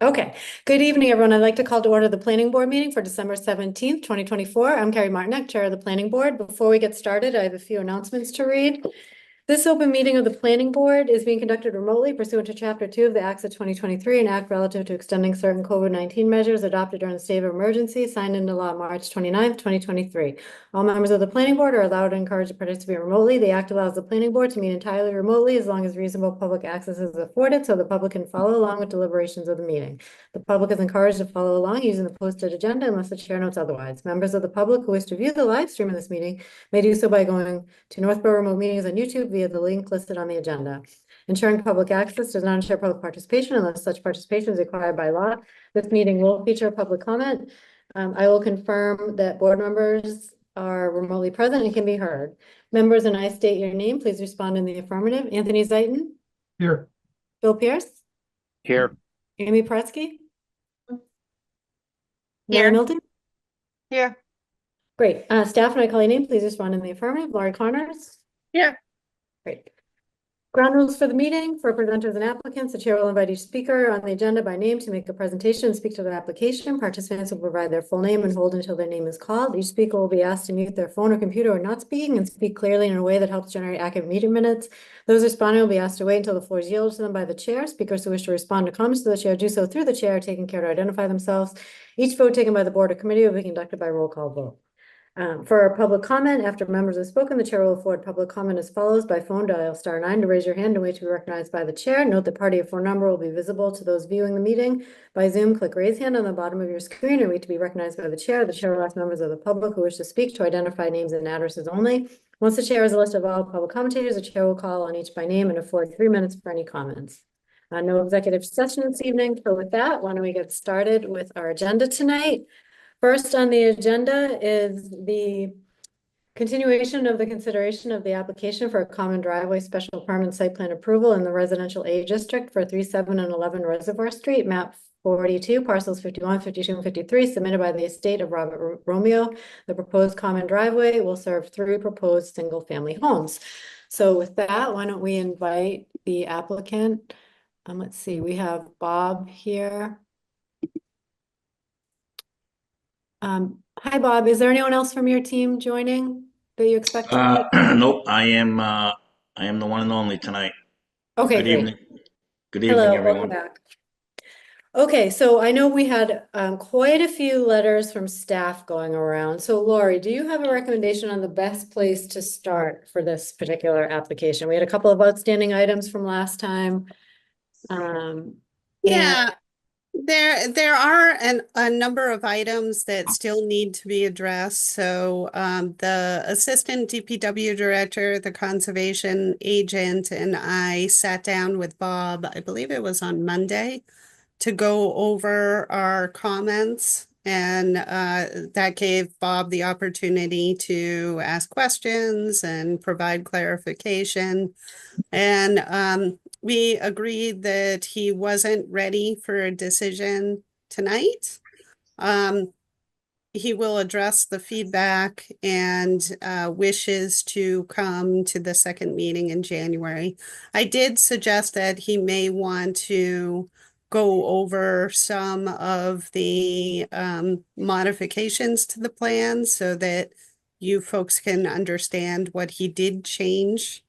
Okay, good evening, everyone. I'd like to call to order the planning board meeting for December 17th, 2024. I'm Carrie Martinek, Chair of the Planning Board. Before we get started, I have a few announcements to read. This open meeting of the planning board is being conducted remotely pursuant to Chapter 2 of the Acts of 2023, an act relative to extending certain COVID-19 measures adopted during the state of emergency, signed into law March 29th, 2023. All members of the planning board are allowed and encouraged to participate remotely. The act allows the planning board to meet entirely remotely as long as reasonable public access is afforded so the public can follow along with deliberations of the meeting. The public is encouraged to follow along using the posted agenda unless the chair notes otherwise. Members of the public who wish to view the live stream of this meeting may do so by going to Northborough Remote Meetings on YouTube via the link listed on the agenda. Ensuring public access does not ensure public participation unless such participation is required by law. This meeting will feature public comment. I will confirm that board members are remotely present and can be heard. Members, and I state your name, please respond in the affirmative. Anthony Zaitin. Here. Bill Pierce. Here. Amy Pratsky. Here. Mary Milton. Here. Great. Staff, and I call your name, please respond in the affirmative. Laurie Connors. Here. Great. Ground rules for the meeting. For presenters and applicants, the chair will invite each speaker on the agenda by name to make a presentation and speak to the application. Participants will provide their full name and hold until their name is called. Each speaker will be asked to mute their phone or computer when not speaking and speak clearly in a way that helps generate accurate meeting minutes. Those responding will be asked to wait until the floor is yielded to them by the chair. Speakers who wish to respond to comments to the chair do so through the chair, taking care to identify themselves. Each vote taken by the board or committee will be conducted by roll call vote. For public comment, after members have spoken, the chair will afford public comment as follows. By phone, dial *9 to raise your hand and wait to be recognized by the chair. Note that party of phone number will be visible to those viewing the meeting. By Zoom, click raise hand on the bottom of your screen and wait to be recognized by the chair. The chair will ask members of the public who wish to speak to identify names and addresses only. Once the chair has a list of all public commentators, the chair will call on each by name and afford 3 minutes for any comments. No executive session this evening. So with that, why don't we get started with our agenda tonight? First on the agenda is the continuation of the consideration of the application for a common driveway special permit site plan approval in the residential A district for 3, 7, and 11 Reservoir Street, map 42, parcels 51, 52, and 53, submitted by the estate of Robert Romeo. The proposed common driveway will serve 3 proposed single-family homes. So with that, why don't we invite the applicant? Let's see, we have Bob here. Hi, Bob. Is there anyone else from your team joining that you expect? Nope, I am the one and only tonight. Okay, Good great. evening. Good evening, Hello, everyone. welcome back. Okay, so I know we had quite a few letters from staff going around. So Laurie, do you have a recommendation on the best place to start for this particular application? We had a couple of outstanding items from last time. Yeah, there are a number of items that still need to be addressed. So the assistant DPW director, the conservation agent, and I sat down with Bob, I believe it was on Monday, to go over our comments. And that gave Bob the opportunity to ask questions and provide clarification. And we agreed that he wasn't ready for a decision tonight. He will address the feedback and wishes to come to the second meeting in January. I did suggest that he may want to go over some of the modifications to the plan so that you folks can understand what he did change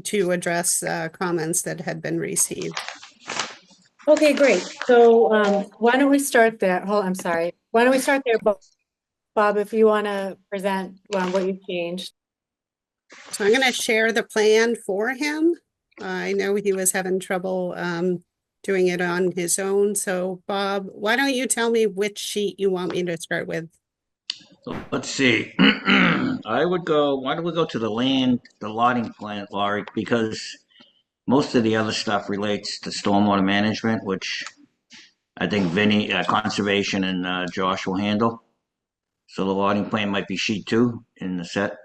to address comments that had been received. Okay, great. So why don't we start there? I'm sorry. Why don't we start there, Bob, if you want to present what you've changed. So I'm going to share the plan for him. I know he was having trouble doing it on his own. So Bob, why don't you tell me which sheet you want me to start with? So let's see. Why don't we go to the lotting plan, Laurie, because most of the other stuff relates to stormwater management, which I think Vinny, conservation, and Josh will handle. So the lotting plan might be sheet 2 in the set.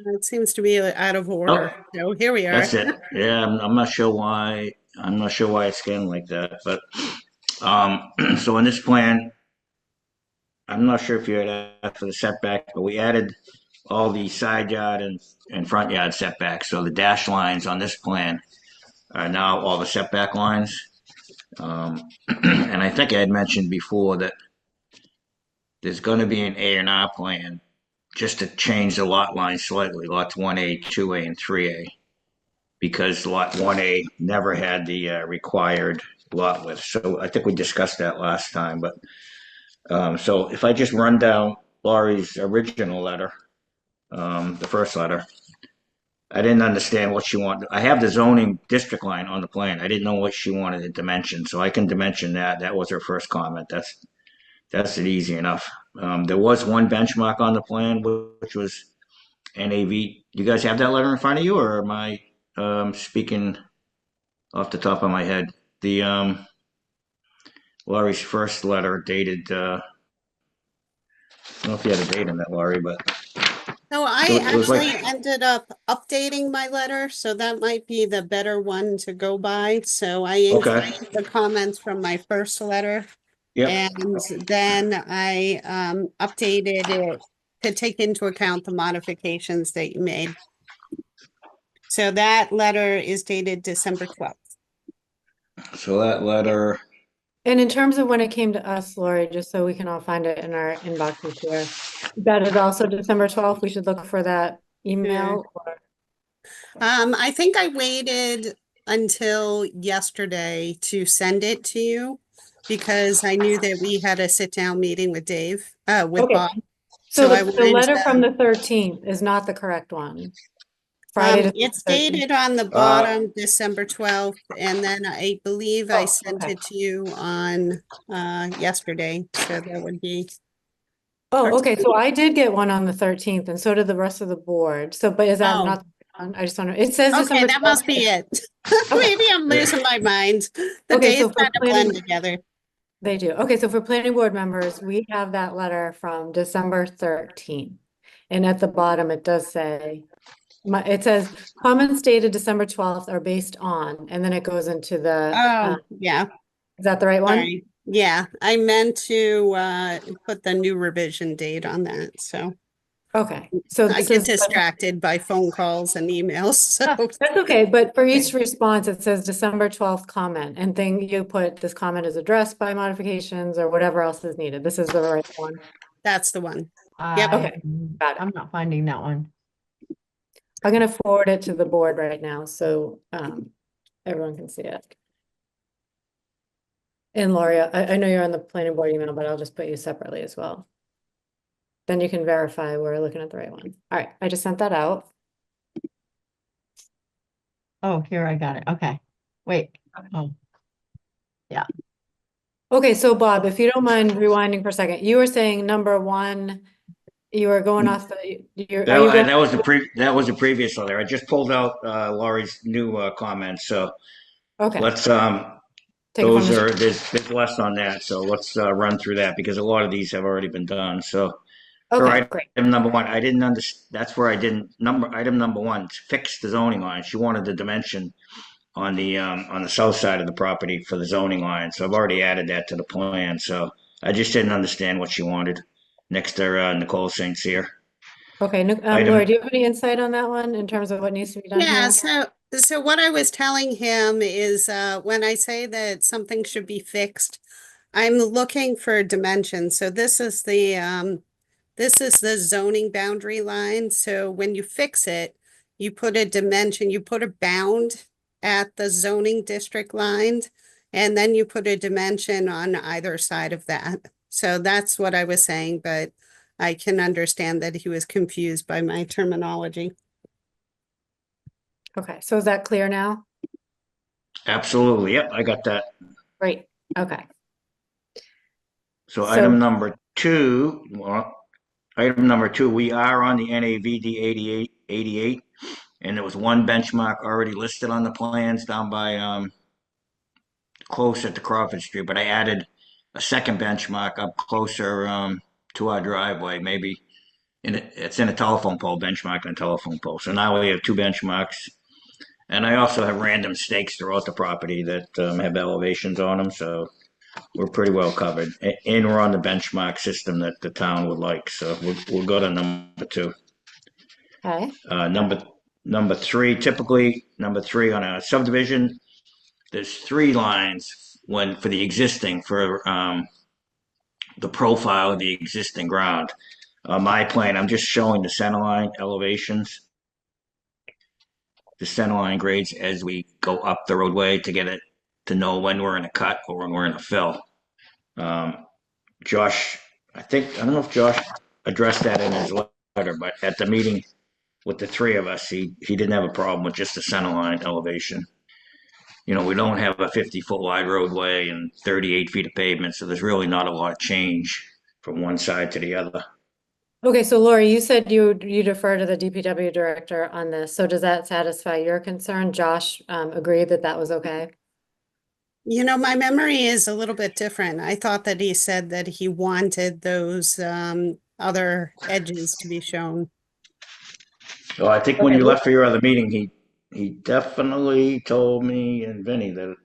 It seems to be out of order. Oh, so here we are. That's it. Yeah, I'm not sure why. I'm not sure why it's getting like that. But so in this plan, I'm not sure if you had asked for the setback, but we added all the side yard and front yard setbacks. So the dash lines on this plan are now all the setback lines. And I think I had mentioned before that there's going to be an A&R plan just to change the lot line slightly, lots 1A, 2A, and 3A, because lot 1A never had the required lot width. So I think we discussed that last time. But so if I just run down Laurie's original letter, the first letter, I didn't understand what she wanted. I have the zoning district line on the plan. I didn't know what she wanted to dimension, so I can dimension that. That was her first comment. That's it, easy enough. There was one benchmark on the plan, which was NAV. You guys have that letter in front of you, or am I speaking off the top of my head? The Laurie's first letter dated. I don't know if you had a date on that, Laurie, but No, I it was like, actually ended up updating my letter, so that might be the better one to go by. So I okay, included the comments from my first letter, yep. and then I updated it to take into account the modifications that you made. So that letter is dated December 12th. So that letter. And in terms of when it came to us, Lori, just so we can all find it in our inboxes here, that is also December 12th. We should look for that email. or- I think I waited until yesterday to send it to you because I knew that we had a sit-down meeting with Dave, with Okay. Bob. So So I the wanted letter to- from the 13th is not the correct one. Friday. It's the 13th. dated on the bottom, December 12th, and then I believe I sent okay. it to you on yesterday. So that would be, Oh, okay. So I did get one on the 13th, and so did the rest of the board. So, but is that Oh. not? I just don't know. It says okay, December that must 12th. be it. Okay. Maybe I'm losing my mind. The Okay, days so for kind of planning- blend together. They do. Okay, so for planning board members, we have that letter from December 13th. And at the bottom, it does say, it says, comments dated December 12th are based on, and then it goes into the, Oh, yeah. is that the right one? Sorry. Yeah, I meant to put the new revision date on that, so Okay, so I this get is, distracted by phone calls and emails, so. that's okay, but for each response, it says December 12th comment, and then you put this comment is addressed by modifications or whatever else is needed. This is the right one. That's the one. Yep. Okay, got it. I'm not finding that one. I'm gonna forward it to the board right now, so everyone can see it. And Lori, I know you're on the planning board email, but I'll just put you separately as well. Then you can verify we're looking at the right one. All right, I just sent that out. Oh, here I got it. Okay. Wait. Oh, Okay, so Bob, if you don't mind rewinding for a second, you were saying number one, you were going off the, you're, are you going? That was the previous letter. I just pulled out Laurie's new comments. So Okay, let's take it from those the- are there's less on that. So let's run through that because a lot of these have already been done. So for Okay, great. item number one, I didn't understand. That's where I didn't item number one, fix the zoning line. She wanted the dimension on the south side of the property for the zoning line. So I've already added that to the plan. So I just didn't understand what she wanted next to Nicole St. Cyr. Okay, Item- Lori, do you have any insight on that one in terms of what needs to be done Yeah, here? so what I was telling him is when I say that something should be fixed, I'm looking for dimensions. So this is the zoning boundary line. So when you fix it, you put a dimension, you put a bound at the zoning district line, and then you put a dimension on either side of that. So that's what I was saying, but I can understand that he was confused by my terminology. Okay, so is that clear now? Absolutely. Yep, I got that. Great, okay. So So- item number two, we are on the NAVD 88, and there was one benchmark already listed on the plans down by close at the Crawford Street, but I added a second benchmark up closer to our driveway, maybe. It's in a telephone pole, benchmark on a telephone pole. So now we have two benchmarks. And I also have random stakes throughout the property that have elevations on them, so we're pretty well covered. And we're on the benchmark system that the town would like, so we'll go to number two. Okay, Number three, typically, number three on a subdivision, there's three lines for the existing, for the profile of the existing ground. My plan, I'm just showing the center line elevations, the center line grades as we go up the roadway to get it to know when we're in a cut or when we're in a fill. Josh, I don't know if Josh addressed that in his letter, but at the meeting with the three of us, he didn't have a problem with just the center line elevation. You know, we don't have a 50-foot wide roadway and 38 feet of pavement, so there's really not a lot of change from one side to the other. Okay, so Lori, you said you defer to the DPW director on this. So does that satisfy your concern? Josh agreed that that was okay? You know, my memory is a little bit different. I thought that he said that he wanted those other edges to be shown. So I think when Okay. you left for your other meeting, he definitely told me and Vinny that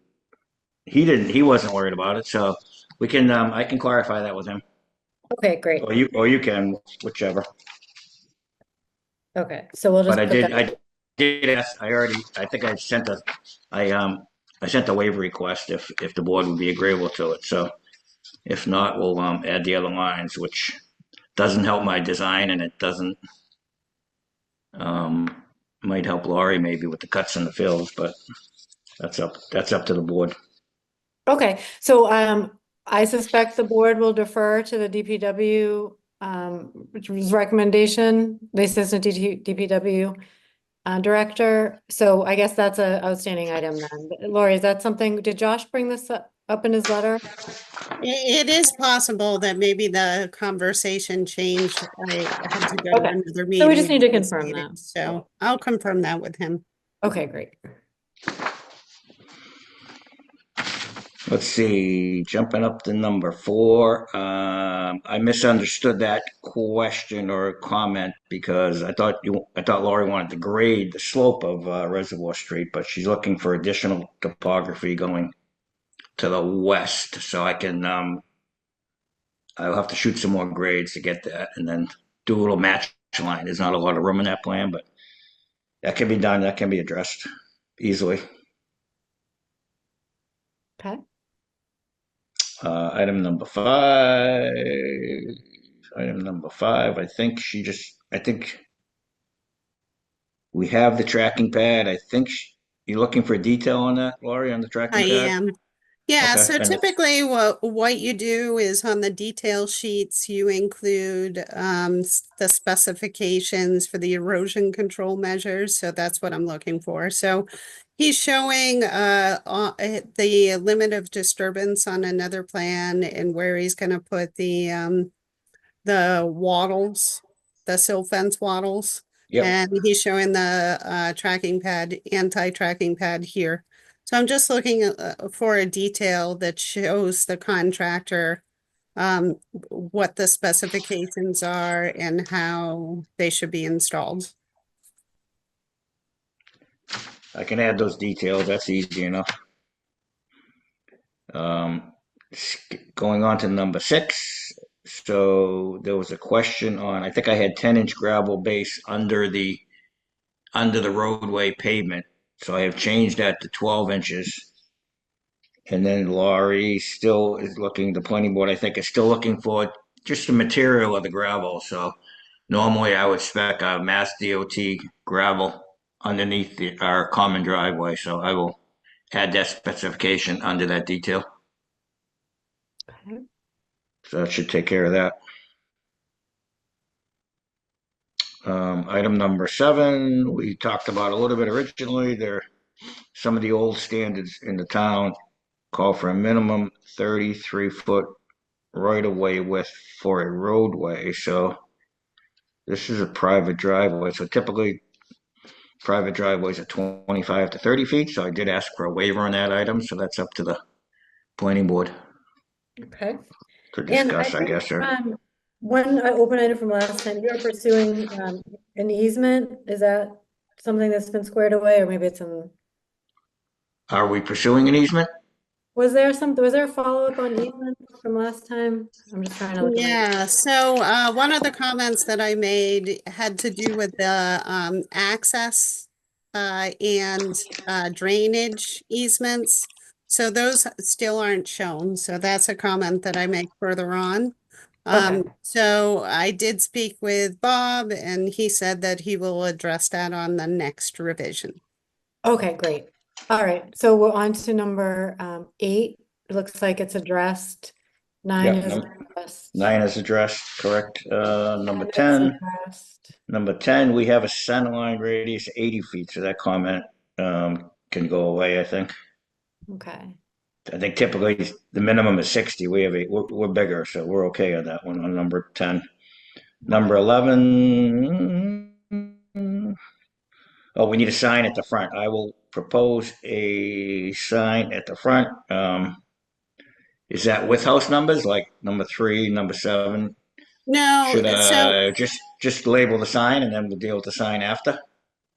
he wasn't worried about it. So we can I can clarify that with him, Okay, great. or you can, whichever. Okay, so we'll just But put that. I did ask. I think I sent a waiver request if the board would be agreeable to it. So if not, we'll add the other lines, which doesn't help my design, and it doesn't might help Laurie maybe with the cuts and the fills, but that's up to the board. Okay, so I suspect the board will defer to the DPW recommendation, the assistant DPW director. So I guess that's a outstanding item then. Lori, is that something, did Josh bring this up in his letter? It is possible that maybe the conversation changed. I had to go to Okay. another meeting. So we just need to this confirm meeting, that. So I'll confirm that with him. Okay, great. Let's see, jumping up to number 4. I misunderstood that question or comment because I thought Laurie wanted to grade the slope of Reservoir Street, but she's looking for additional topography going to the west. So I'll have to shoot some more grades to get that, and then do a little match line. There's not a lot of room in that plan, but that can be done. That can be addressed easily. Okay. Item number 5. I think we have the tracking pad. I think you're looking for detail on that, Laurie, on the tracking I pad? am. Yeah, Okay, so and typically what you do is on the detail sheets, you include the specifications for the erosion control measures. So that's what I'm looking for. So he's showing the limit of disturbance on another plan and where he's going to put the wattles, the sill fence wattles. Yep. And he's showing the tracking pad, anti-tracking pad here. So I'm just looking for a detail that shows the contractor what the specifications are and how they should be installed. I can add those details. That's easy enough. Going on to number 6. So there was a question on, I think I had 10-inch gravel base under the roadway pavement. So I have changed that to 12 inches. And then Laurie still is looking, the planning board, I think, is still looking for just the material of the gravel. So normally I would spec a Mass DOT gravel underneath our common driveway. So I will add that specification under that detail. Okay. So that should take care of that. Item number 7, we talked about a little bit originally. Some of the old standards in the town call for a minimum 33-foot right-of-way width for a roadway. So this is a private driveway. So typically, private driveways are 25 to 30 feet. So I did ask for a waiver on that item. So that's up to the planning board Okay. to And discuss, I guess. one open item from last time, you're pursuing an easement. Is that something that's been squared away, or maybe it's in? Are we pursuing an easement? Was there a follow-up on easement from last time? I'm just trying to look at my. Yeah, so one of the comments that I made had to do with the access and drainage easements. So those still aren't shown, so that's a comment that I make further on. Okay. So I did speak with Bob and he said that he will address that on the next revision. Okay, great. All right, so we're on to number 8. It looks like it's addressed. 9 Yep, is num- addressed. 9 is addressed, correct. Number 10 is 10. addressed. Number 10, we have a center line radius 80 feet, so that comment can go away, I think. Okay. I think typically the minimum is 60. We're bigger, so we're okay on that one on number 10. Number 11, oh, we need a sign at the front. I will propose a sign at the front. Is that with house numbers, like number 3, number 7? No, Should I just label the sign and then we'll deal with the sign after?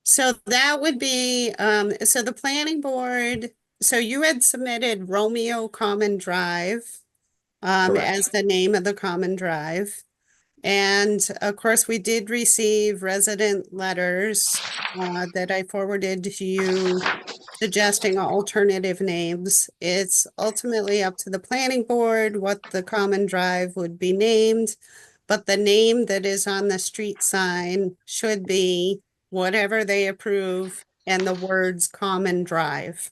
so that would be, so the planning board, so you had submitted Romeo Common Drive Correct. as the name of the common drive. And of course, we did receive resident letters that I forwarded to you suggesting alternative names. It's ultimately up to the planning board what the common drive would be named, but the name that is on the street sign should be whatever they approve and the words common drive.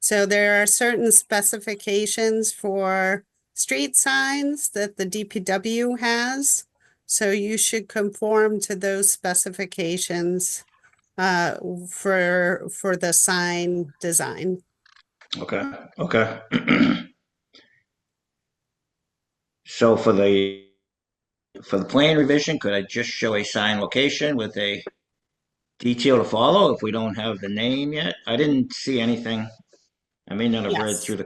So there are certain specifications for street signs that the DPW has. So you should conform to those specifications for the sign design. Okay, okay. So for the plan revision, could I just show a sign location with a detail to follow if we don't have the name yet? I didn't see anything. I may not have read Yes. through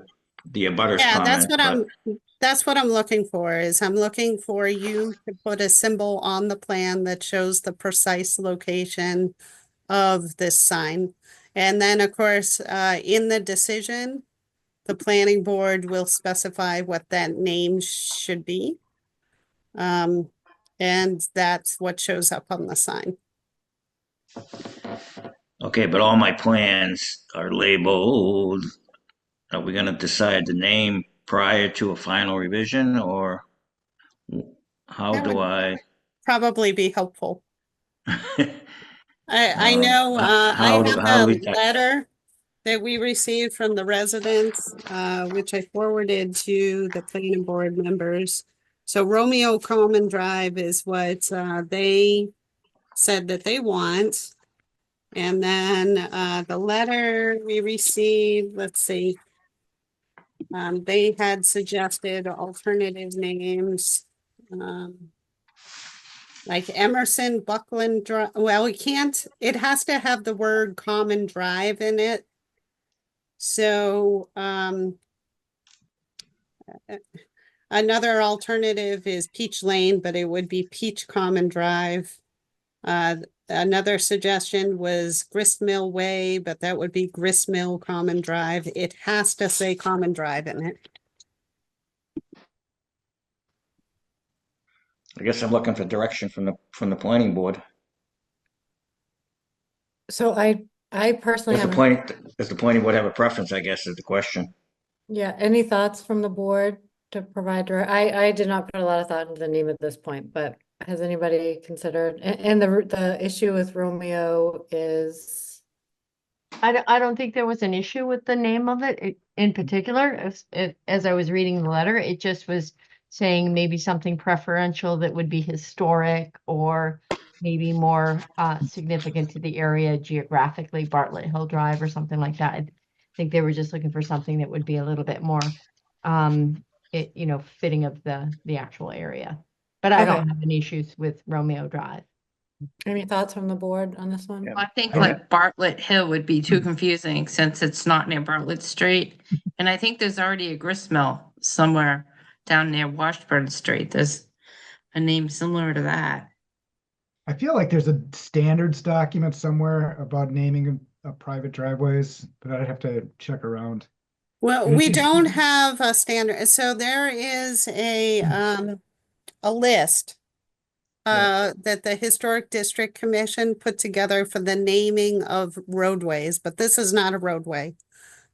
the abutters Yeah, comment, but that's what I'm looking for is I'm looking for you to put a symbol on the plan that shows the precise location of this sign. And then, of course, in the decision, the planning board will specify what that name should be. And that's what shows up on the sign. okay, but all my plans are labeled. Are we gonna decide the name prior to a final revision, or how That do would I? probably be helpful. I All right. know, I have How do a we? letter that we received from the residents, which I forwarded to the planning board members. So Romeo Common Drive is what they said that they want. And then the letter we received, let's see. They had suggested alternative names. Like Emerson Buckland Drive. Well, we can't, it has to have the word common drive in it. So another alternative is Peach Lane, but it would be Peach Common Drive. Another suggestion was Gristmill Way, but that would be Gristmill Common Drive. It has to say Common Drive in it. I guess I'm looking for direction from the planning board. So I personally Does the planning board have a preference, I guess, is the question. yeah, any thoughts from the board to provide I did not put a lot of thought into the name at this point, but has anybody considered, and the issue with Romeo is, I don't think there was an issue with the name of it in particular. As I was reading the letter, it just was saying maybe something preferential that would be historic or maybe more significant to the area geographically, Bartlett Hill Drive or something like that. I think they were just looking for something that would be a little bit more, fitting of the actual area. But I don't Okay. have any issues with Romeo Drive. any thoughts from the board on this one? Yeah. I think Okay. like Bartlett Hill would be too confusing since it's not near Bartlett Street. And I think there's already a grist mill somewhere down near Washburn Street. There's a name similar to that. I feel like there's a standards document somewhere about naming private driveways, but I'd have to check around. Well, And we if you- don't have a standard, so there is a list that the Historic District Commission put together for the naming of roadways, but this is not a roadway.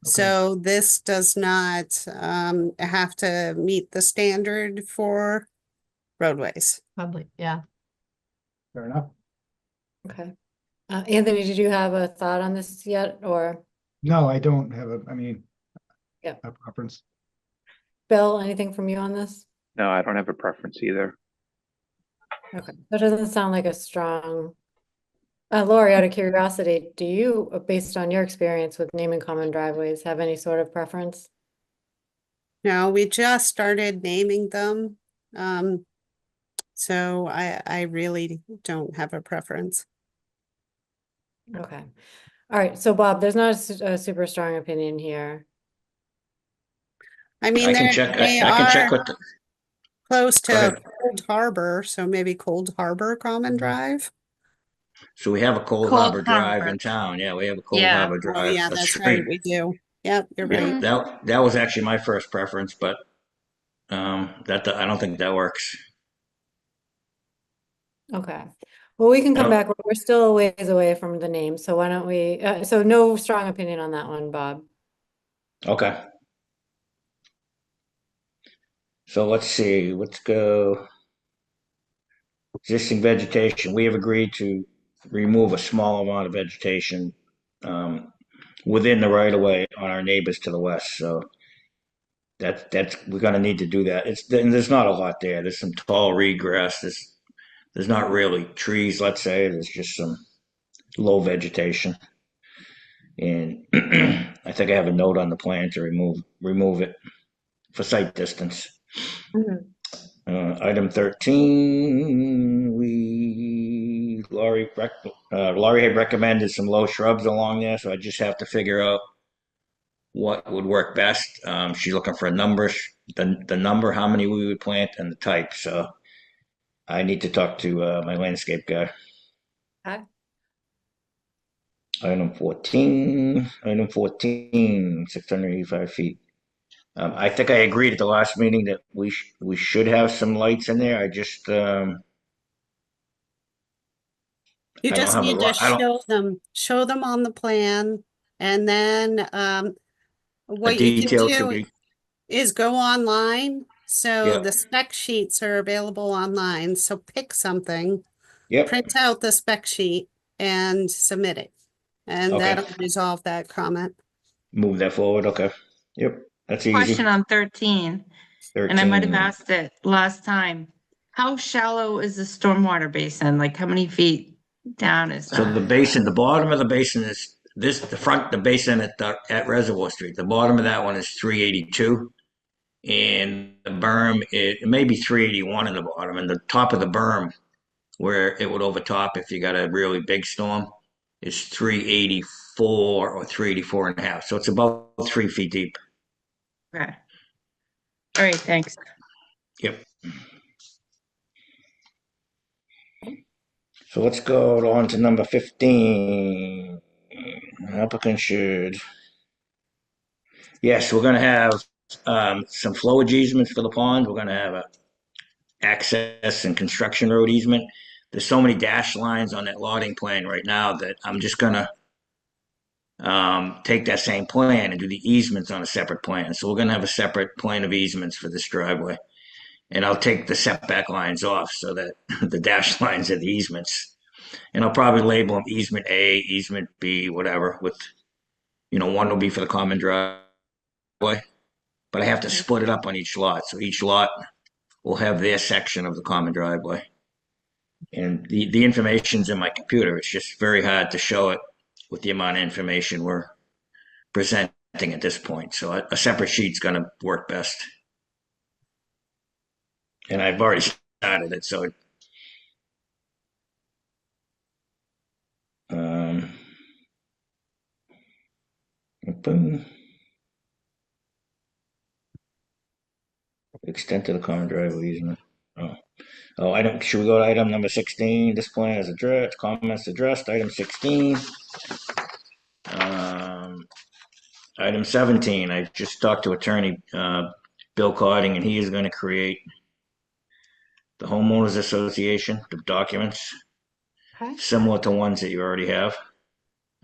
So this does not have to meet the standard for roadways. Public, yeah. Fair enough. Okay. Anthony, did you have a thought on this yet, or No, I don't have Yeah. a preference. Bill, anything from you on this? No, I don't have a preference either. Okay, that doesn't sound like a strong. Lori, out of curiosity, do you, based on your experience with naming common driveways, have any sort of preference? No, we just started naming them. So I really don't have a preference. Okay. All right, so Bob, there's not a super strong opinion here. I mean, I can check, they I can check are with the, close Go to ahead. Cold Harbor, so maybe Cold Harbor Common Drive. so we have a Cold Cold Harbor Drive Harbor. in town. Yeah, we have a Cold Yeah. Harbor Oh, Drive, yeah, a that's street. right, we do. Yep, you're Yeah, right. that was actually my first preference, but I don't think that works. Okay. Well, we can come Yep. back. We're still a ways away from the name, so why don't we, so no strong opinion on that one, Bob. Okay. So let's see, let's go. Existing vegetation, we have agreed to remove a small amount of vegetation within the right of way on our neighbors to the west. So we're gonna need to do that. And there's not a lot there. There's some tall reed grass. There's not really trees, let's say. There's just some low vegetation. And I think I have a note on the plan to remove it for sight distance. Item 13, Laurie had recommended some low shrubs along there, so I just have to figure out what would work best. She's looking for numbers, the number, how many we would plant, and the type. So I need to talk to my landscape guy. Okay. Item 14, 685 feet. I think I agreed at the last meeting that we should have some lights in there. I just You I don't just have a need to lot- I don't- show them on the plan, and then a what you can detail to do be. is go online. So Yeah. the spec sheets are available online. So pick something, Yep. print out the spec sheet, and submit it. And Okay. that'll resolve that comment. Move that forward. Okay. Yep. That's easy. Question on 13, 13. and I might have asked it last time. How shallow is the stormwater basin? Like how many feet down is So that? the basin, the bottom of the basin is the basin at Reservoir Street. The bottom of that one is 382. And the berm, it may be 381 in the bottom. And the top of the berm, where it would overtop if you got a really big storm, is 384 or 384 and a half. So it's about 3 feet deep. Okay. All right, thanks. Yep. So let's go on to number 15. Applicant should. Yes, we're going to have some flowage easements for the pond. We're going to have a access and construction road easement. There's so many dash lines on that loading plan right now that I'm just going to take that same plan and do the easements on a separate plan. So we're going to have a separate plan of easements for this driveway. And I'll take the setback lines off so that the dash lines are the easements. And I'll probably label them easement A, easement B, whatever, with, one will be for the common driveway. But I have to split it up on each lot. So each lot will have their section of the common driveway. And the information's in my computer. It's just very hard to show it with the amount of information we're presenting at this point. So a separate sheet's going to work best. And I've already started it, so extent of the common driveway easement. Should we go to item number 16? This plan is addressed, comments addressed. Item 16. Item 17, I just talked to attorney Bill Carding, and he is going to create the homeowners association, the documents, Okay. similar to ones that you already have.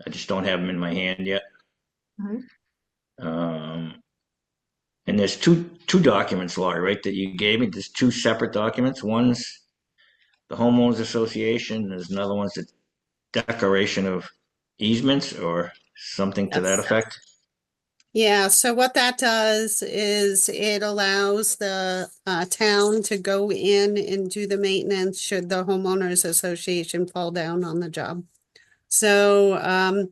I just don't have them in my hand yet. Mhm. And there's two documents, Laurie, right, that you gave me. There's two separate documents. One's the homeowners association. There's another one's the declaration of easements or something to that Yes. effect. Yeah, so what that does is it allows the town to go in and do the maintenance should the homeowners association fall down on the job. So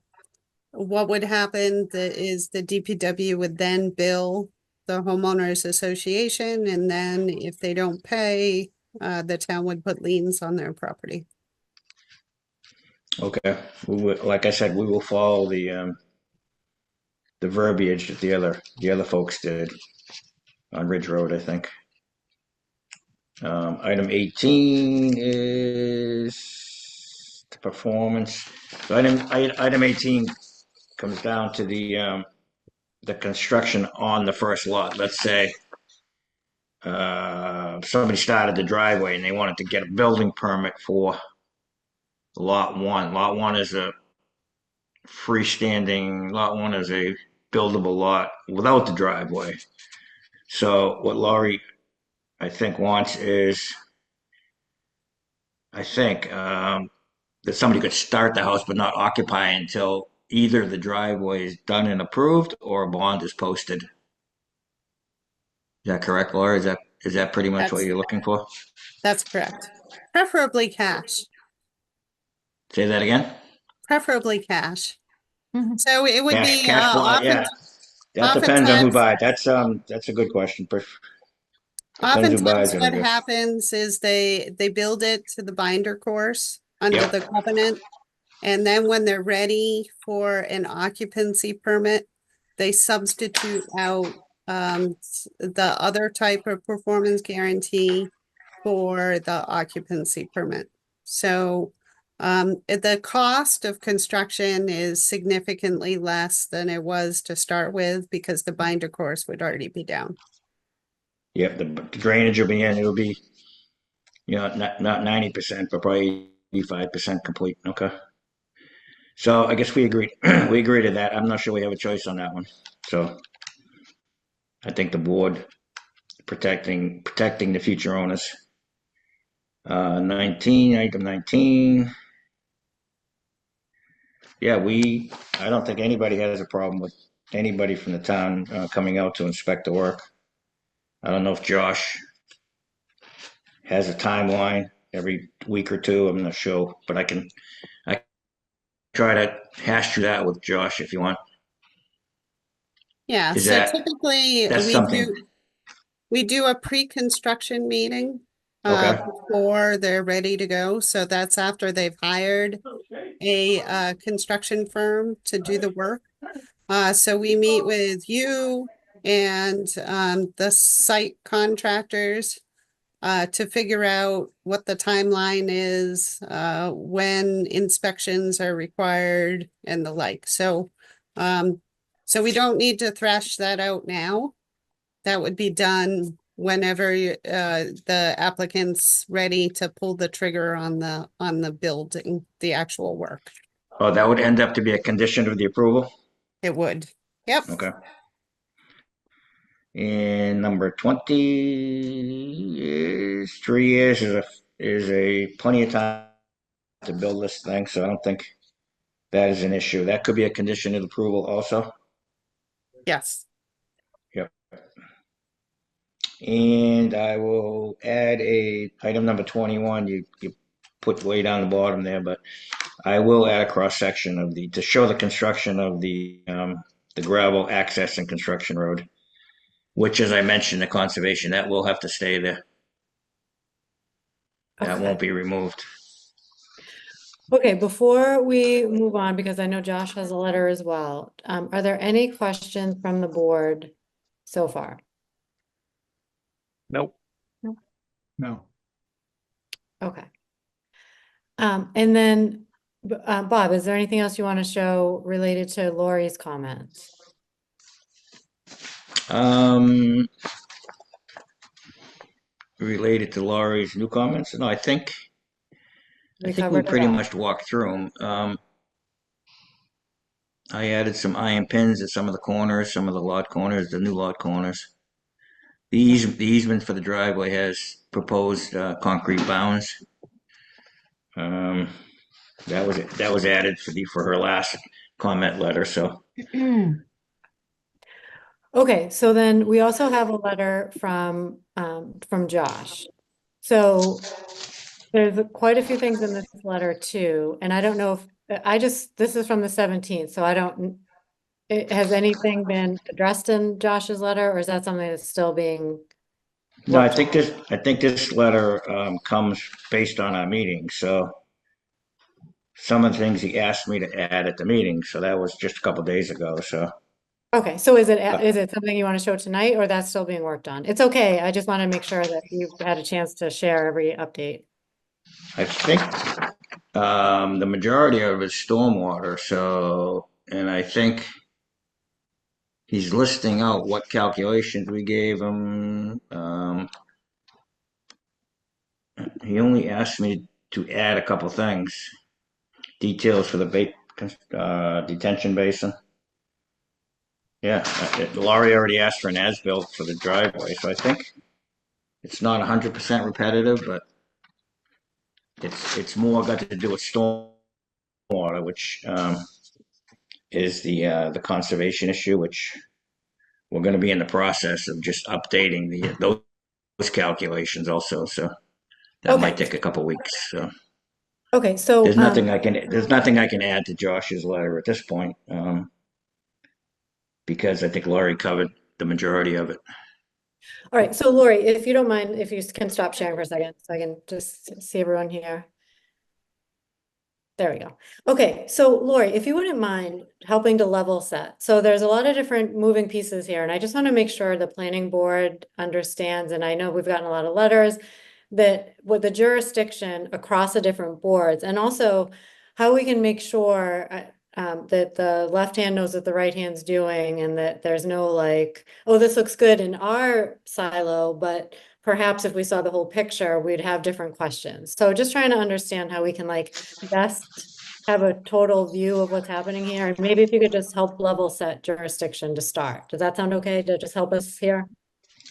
what would happen is the DPW would then bill the homeowners association, and then if they don't pay, the town would put liens on their property. Okay. Like I said, we will follow the verbiage that the other folks did on Ridge Road, I think. Item 18 is the performance. So item 18 comes down to the construction on the first lot. Let's say somebody started the driveway and they wanted to get a building permit for lot one. Lot one is a freestanding, lot one is a buildable lot without the driveway. So what Laurie, I think, wants is, I think, that somebody could start the house but not occupy until either the driveway is done and approved or a bond is posted. Is that correct, Laura? Is that pretty much what That's- you're looking for? That's correct. Preferably cash. Say that again? Preferably cash. Mhm. So it would be Cash buy, often, yeah. That depends on who oftentimes- buys. That's a good question. Depends who oftentimes buys it, I what guess. happens is they build it to the binder course under Yep. the covenant. And then when they're ready for an occupancy permit, they substitute out the other type of performance guarantee for the occupancy permit. So the cost of construction is significantly less than it was to start with because the binder course would already be down. Yep, the drainage will be in. It'll be, not 90%, but probably 85% complete. Okay. So I guess we agreed. We agree to that. I'm not sure we have a choice on that one. So I think the board protecting the future owners. 19, item 19. Yeah, I don't think anybody has a problem with anybody from the town coming out to inspect the work. I don't know if Josh has a timeline every week or two. I'm not sure, but I can try to hash through that with Josh if you want. Yeah, Is so that- typically that's something. we do a pre-construction meeting Okay. before they're ready to go. So that's after they've hired a construction firm to do the work. So we meet with you and the site contractors to figure out what the timeline is, when inspections are required and the like. So we don't need to thrash that out now. That would be done whenever the applicant's ready to pull the trigger on the building, the actual work. Oh, that would end up to be a condition of the approval? It would. Yep. Okay. And number 20 is 3 years is a plenty of time to build this thing, so I don't think that is an issue. That could be a condition of approval also. Yes. Yep. And I will add item number 21. You put way down the bottom there, but I will add a cross section to show the construction of the gravel access and construction road, which, as I mentioned, the conservation, that will have to stay there. That Okay. won't be removed. Okay, before we move on, because I know Josh has a letter as well, are there any questions from the board so far? Nope. No. Okay. And then, Bob, is there anything else you want to show related to Lori's comments? Related to Laurie's new comments? No, I think we covered it pretty all. much walked through them. I added some iron pins at some of the corners, some of the lot corners, the new lot corners. The easement for the driveway has proposed concrete bounds. That was added for her last comment letter. So Okay, so then we also have a letter from Josh. So there's quite a few things in this letter too, and I don't know if, this is from the 17th, so I don't, has anything been addressed in Josh's letter, or is that something that's still being? no, worked on? I think this letter comes based on our meeting. So some of the things he asked me to add at the meeting. So that was just a couple days ago. So Okay, so is it something you want to show tonight, or that's still being worked on? It's okay, I just want to make sure that you've had a chance to share every update. I think the majority of it is stormwater. So, and I think he's listing out what calculations we gave him. He only asked me to add a couple things, details for the detention basin. Yeah, Laurie already asked for an as-built for the driveway, so I think it's not 100% repetitive, but it's more got to do with stormwater, which is the conservation issue, which we're going to be in the process of just updating those calculations also. So that might take a couple weeks. So Okay, so there's nothing I can add to Josh's letter at this point, because I think Laurie covered the majority of it. all right, so Lori, if you don't mind, if you can stop sharing for a second, so I can just see everyone here. There we go. Okay, so Lori, if you wouldn't mind helping to level set. So there's a lot of different moving pieces here, and I just want to make sure the planning board understands, and I know we've gotten a lot of letters, that with the jurisdiction across the different boards, and also how we can make sure that the left hand knows what the right hand's doing, and that there's no like, oh, this looks good in our silo, but perhaps if we saw the whole picture, we'd have different questions. So just trying to understand how we can like best have a total view of what's happening here. And maybe if you could just help level set jurisdiction to start. Does that sound okay to just help us here?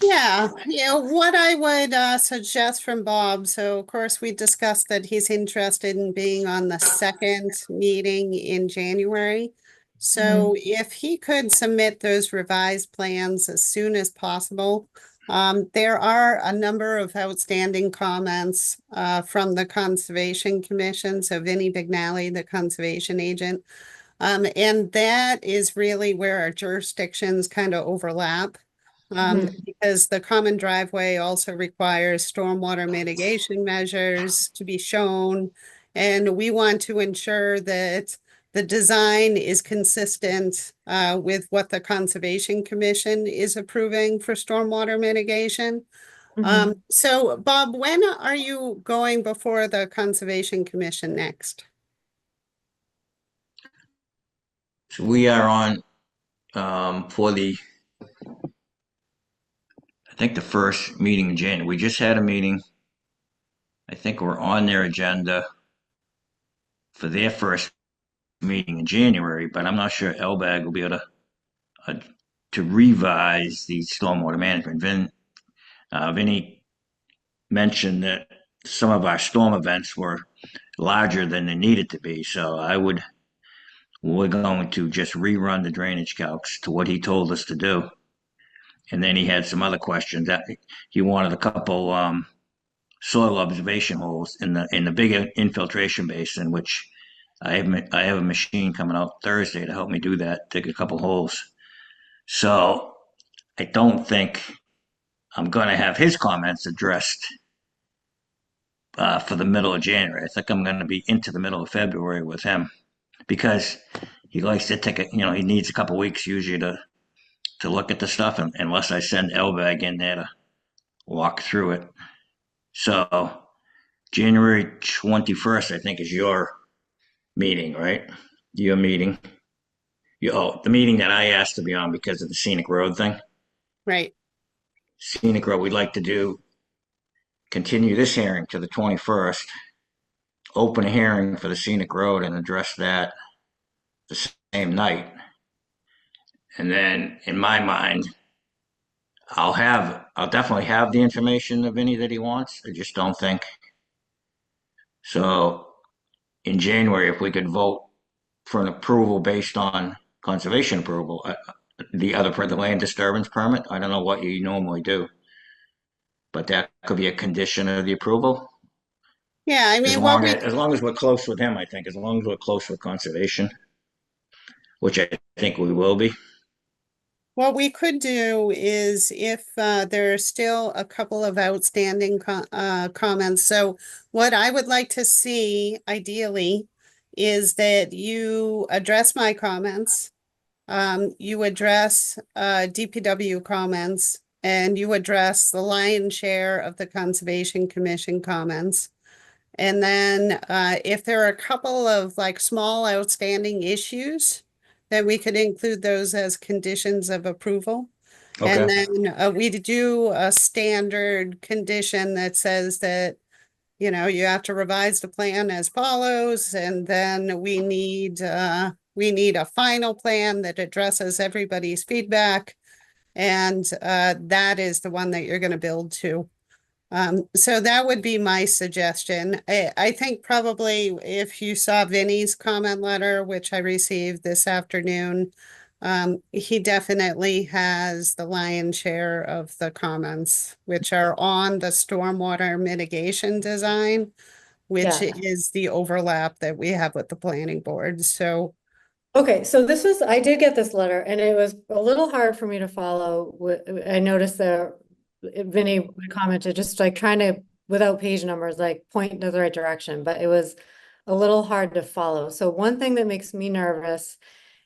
Yeah, what I would suggest from Bob, so of course we discussed that he's interested in being on the second meeting in January. So if he could submit those revised plans as soon as possible. There are a number of outstanding comments from the Conservation Commission, so Vinnie Bignali, the conservation agent. And that is really where our jurisdictions kind of overlap. Because the common driveway also requires stormwater mitigation measures to be shown. And we want to ensure that the design is consistent with what the Conservation Commission is approving for stormwater mitigation. So Bob, when are you going before the Conservation Commission next? So we are on for I think the first meeting in January. We just had a meeting. I think we're on their agenda for their first meeting in January, but I'm not sure LBAG will be able to revise the stormwater management. Vinny mentioned that some of our storm events were larger than they needed to be, so we're going to just rerun the drainage calcs to what he told us to do. And then he had some other questions that he wanted a couple soil observation holes in the bigger infiltration basin, which I have a machine coming out Thursday to help me do that, dig a couple holes. So I don't think I'm going to have his comments addressed for the middle of January. I think I'm going to be into the middle of February with him, because he likes to take he needs a couple weeks usually to look at the stuff, unless I send LBAG in there to walk through it. So January 21st, I think, is your meeting, right? Your meeting. The meeting that I asked to be on because of the scenic road thing. Right. Scenic road, we'd like to continue this hearing to the 21st, open a hearing for the scenic road and address that the same night. And then in my mind, I'll definitely have the information of any that he wants. I just don't think. So in January, if we could vote for an approval based on conservation approval, the land disturbance permit, I don't know what you normally do, but that could be a condition of the approval. Yeah, I mean, what we, As long as we're close with him, I think, as long as we're close with conservation, which I think we will be. what we could do is if there are still a couple of outstanding comments. So what I would like to see ideally is that you address my comments, you address DPW comments, and you address the lion's share of the Conservation Commission comments. And then if there are a couple of like small outstanding issues, then we could include those as conditions of approval. And Okay. then we do a standard condition that says that, you know, you have to revise the plan as follows, and then we need a final plan that addresses everybody's feedback. And that is the one that you're going to build to. So that would be my suggestion. I think probably if you saw Vinny's comment letter, which I received this afternoon, he definitely has the lion's share of the comments, which are on the stormwater mitigation design, which Yeah. is the overlap that we have with the planning board. So Okay, so I did get this letter and it was a little hard for me to follow. I noticed that Vinny commented just like trying to, without page numbers, like point to the right direction, but it was a little hard to follow. So one thing that makes me nervous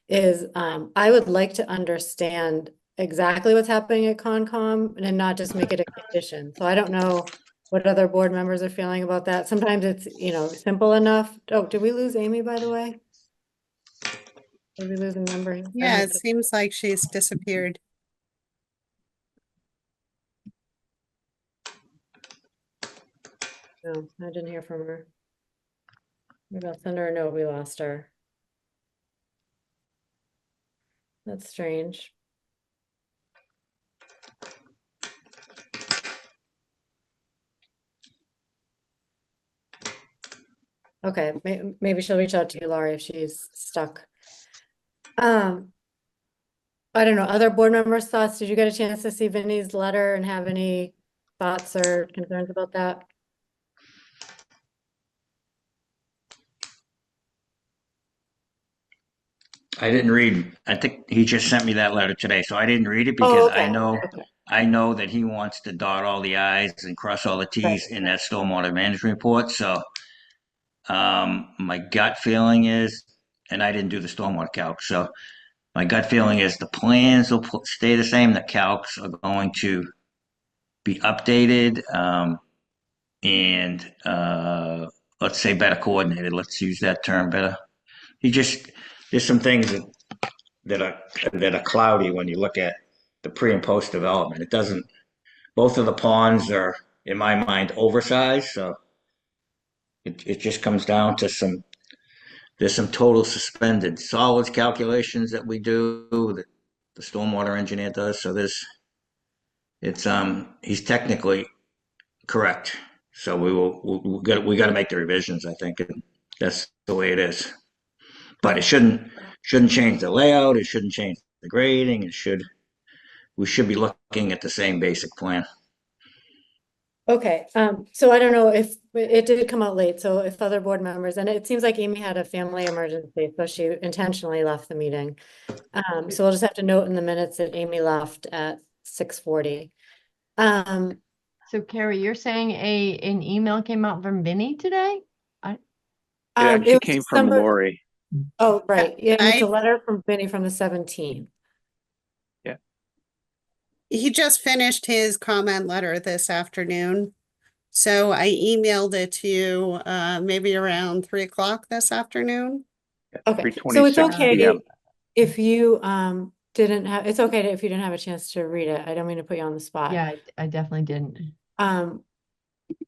is I would like to understand exactly what's happening at Concom and not just make it a condition. So I don't know what other board members are feeling about that. Sometimes it's, you know, simple enough. Oh, did we lose Amy, by the way? Did we lose a member? I yeah, have it to- seems like she's disappeared. No, I didn't hear from her. Maybe I'll send her a note, we lost her. That's strange. Okay, maybe she'll reach out to you, Laurie, if she's stuck. I don't know, other board members' thoughts? Did you get a chance to see Vinny's letter and have any thoughts or concerns about that? I didn't read, I think he just sent me that letter today, so I didn't read it Oh, because okay. I know that he wants to dot all the i's and cross all the t's in that stormwater management report, so my gut feeling is, and I didn't do the stormwater calc, so my gut feeling is the plans will stay the same, the calcs are going to be updated, and let's say better coordinated, let's use that term better. There's some things that are cloudy when you look at the pre and post development. It doesn't, both of the ponds are, in my mind, oversized, so it just comes down to there's some total suspended solids calculations that we do, that the stormwater engineer does, so he's technically correct. So we got to make the revisions, I think, and that's the way it is. But it shouldn't change the layout, it shouldn't change the grading, we should be looking at the same basic plan. Okay, so I don't know if it did come out late, so if other board members, and it seems like Amy had a family emergency, so she intentionally left the meeting. So we'll just have to note in the minutes that Amy left at 6:40. So Carrie, you're saying an email came out from Vinny today? It it actually was came from December- Lori. Oh, right, yeah, it's a I- letter from Vinny from the 17th. He just finished his comment letter this afternoon. So I emailed it to you maybe around 3 o'clock this afternoon. Okay, so it's 3:26 okay PM. if you didn't have, it's okay if you didn't have a chance to read it. I don't mean to put you on the spot. Yeah, I definitely didn't.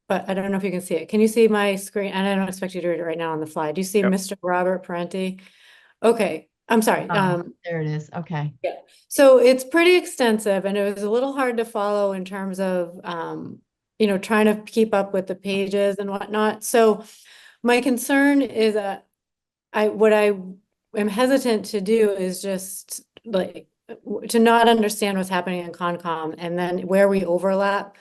But I don't know if you can see it. Can you see my screen? And I don't expect you to read it right now on the fly. Do you see Yep. Mr. Robert Parenti? Okay, I'm sorry, There it is. Okay. so it's pretty extensive and it was a little hard to follow in terms of, trying to keep up with the pages and whatnot. So my concern is that what I am hesitant to do is just like to not understand what's happening in Concom and then where we overlap.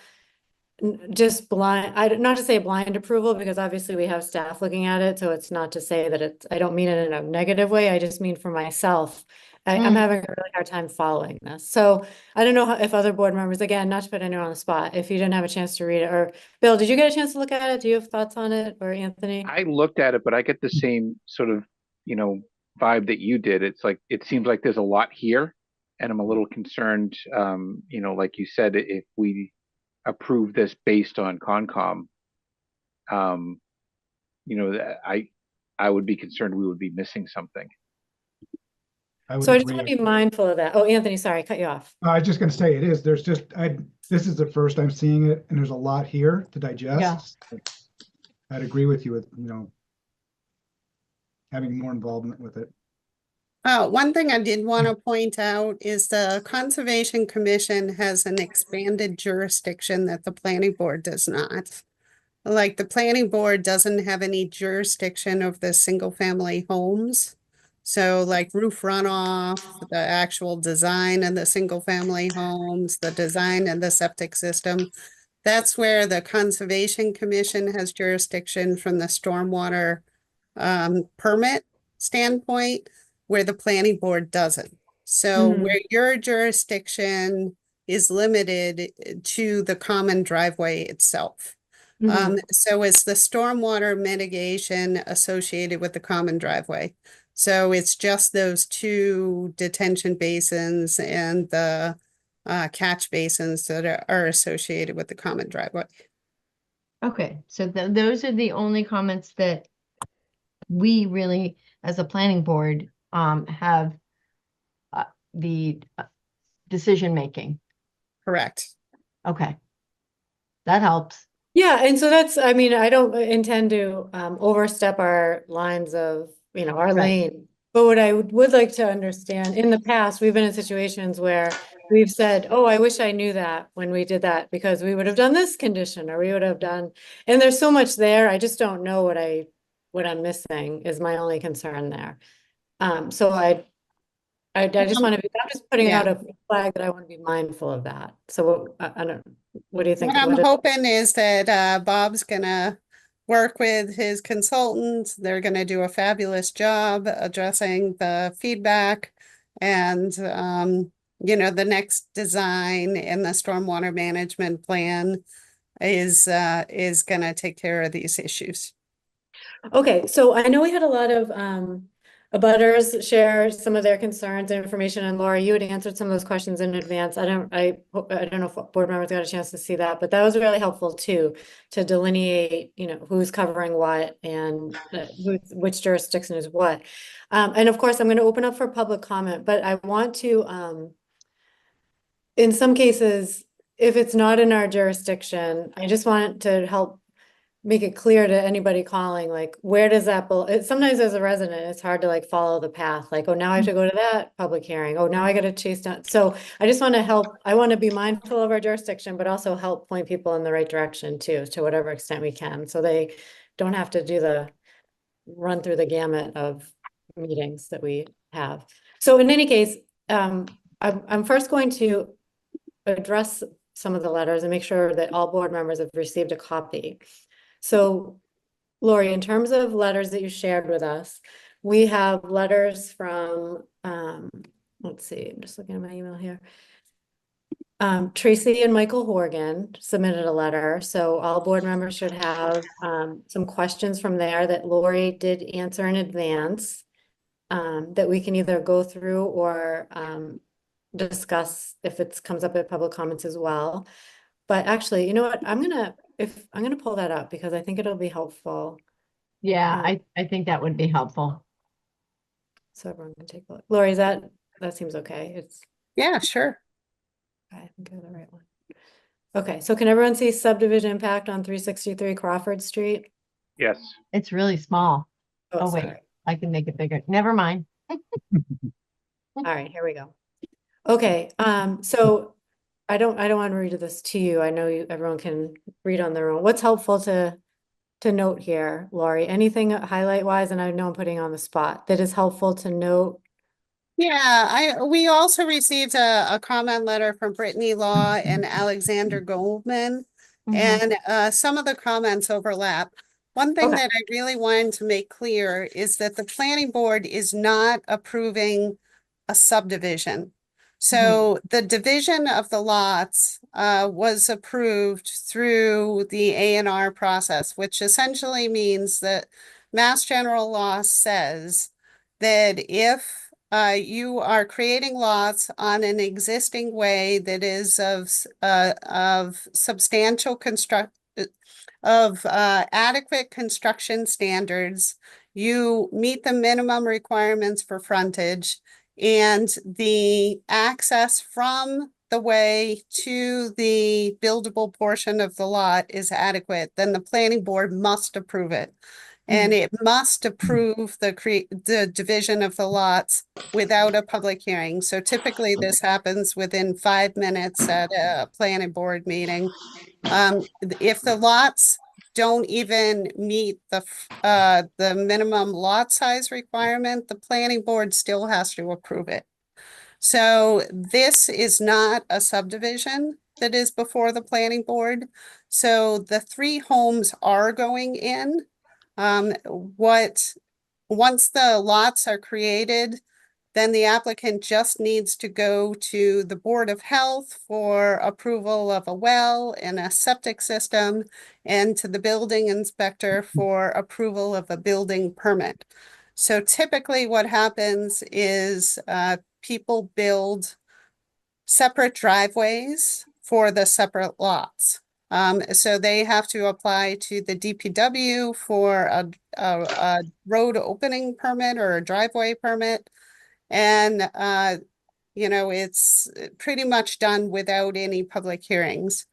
Just blind, not to say blind approval, because obviously we have staff looking at it, so it's not to say that it's, I don't mean it in a negative way, I just mean for myself. I'm having a really hard time following this. So I don't know if other board members, again, not to put anyone on the spot, if you didn't have a chance to read it, or Bill, did you get a chance to look at it? Do you have thoughts on it, or Anthony? I looked at it, but I get the same sort of, vibe that you did. It's like, it seems like there's a lot here, and I'm a little concerned, like you said, if we approve this based on Concom, I would be concerned we would be missing something. I would So I just agree. want to be mindful of that. Oh, Anthony, sorry, I cut you off. I was just gonna say it is, this is the first I'm seeing it and there's a lot here to digest. I'd agree with you with, having more involvement with it. One thing I did want to point out is the Conservation Commission has an expanded jurisdiction that the planning board does not. Like the planning board doesn't have any jurisdiction of the single family homes. So like roof runoff, the actual design of the single family homes, the design and the septic system. That's where the Conservation Commission has jurisdiction from the stormwater permit standpoint, where the planning board doesn't. So Mhm. where your jurisdiction is limited to the common driveway itself. So it's the stormwater mitigation associated with the common driveway. So it's just those two detention basins and the catch basins that are associated with the common driveway. Okay, so those are the only comments that we really, as a planning board, have the decision making. Correct. Okay. That helps. Yeah, and so that's, I mean, I don't intend to overstep our lines of, our Right. lane. But what I would like to understand, in the past, we've been in situations where we've said, oh, I wish I knew that when we did that, because we would have done this condition, or we would have done, and there's so much there, I just don't know what I'm missing is my only concern there. So I just want to be, I'm just putting out a flag that I want to be mindful of that. So I don't, what do you think? What I'm What is- hoping is that Bob's gonna work with his consultants. They're gonna do a fabulous job addressing the feedback. And the next design in the stormwater management plan is gonna take care of these issues. Okay, so I know we had a lot of abutters share some of their concerns and information, and Laura, you had answered some of those questions in advance. I don't know if board members got a chance to see that, but that was really helpful too, to delineate, who's covering what and which jurisdiction is what. And of course, I'm going to open up for public comment, but I want to, in some cases, if it's not in our jurisdiction, I just want to help make it clear to anybody calling, like, where does that, sometimes as a resident, it's hard to like follow the path, like, oh, now I have to go to that public hearing, oh, now I gotta chase down. So I just want to help, I want to be mindful of our jurisdiction, but also help point people in the right direction too, to whatever extent we can, so they don't have to run through the gamut of meetings that we have. So in any case, I'm first going to address some of the letters and make sure that all board members have received a copy. So, Lori, in terms of letters that you shared with us, we have letters from, let's see, I'm just looking at my email here. Tracy and Michael Horgan submitted a letter, so all board members should have some questions from there that Lori did answer in advance, that we can either go through or discuss if it comes up at public comments as well. But actually, you know what, I'm gonna pull that up because I think it'll be helpful. Yeah, I think that would be helpful. So everyone can take a look. Lori, that seems okay. Yeah, sure. I think I have the right one. Okay, so can everyone see subdivision impact on 363 Crawford Street? Yes. It's really small. Oh, wait, sorry. I can make it bigger. Never mind. All right, here we go. Okay, so I don't want to read this to you. I know everyone can read on their own. What's helpful to note here, Laurie? Anything highlight wise, and I know I'm putting you on the spot, that is helpful to note? Yeah, we also received a comment letter from Brittany Law and Alexander Goldman, and some of the comments overlap. One thing Okay. that I really wanted to make clear is that the planning board is not approving a subdivision. So the division of the lots was approved through the A&R process, which essentially means that Mass General Law says that if you are creating lots on an existing way that is of substantial adequate construction standards, you meet the minimum requirements for frontage, and the access from the way to the buildable portion of the lot is adequate, then the planning board must approve it. And it must approve the division of the lots without a public hearing. So typically this happens within 5 minutes at a planning board meeting. If the lots don't even meet the minimum lot size requirement, the planning board still has to approve it. So this is not a subdivision that is before the planning board. So the 3 homes are going in. Once the lots are created, then the applicant just needs to go to the Board of Health for approval of a well and a septic system, and to the building inspector for approval of a building permit. So typically what happens is people build separate driveways for the separate lots. So they have to apply to the DPW for a road opening permit or a driveway permit. And, it's pretty much done without any public hearings.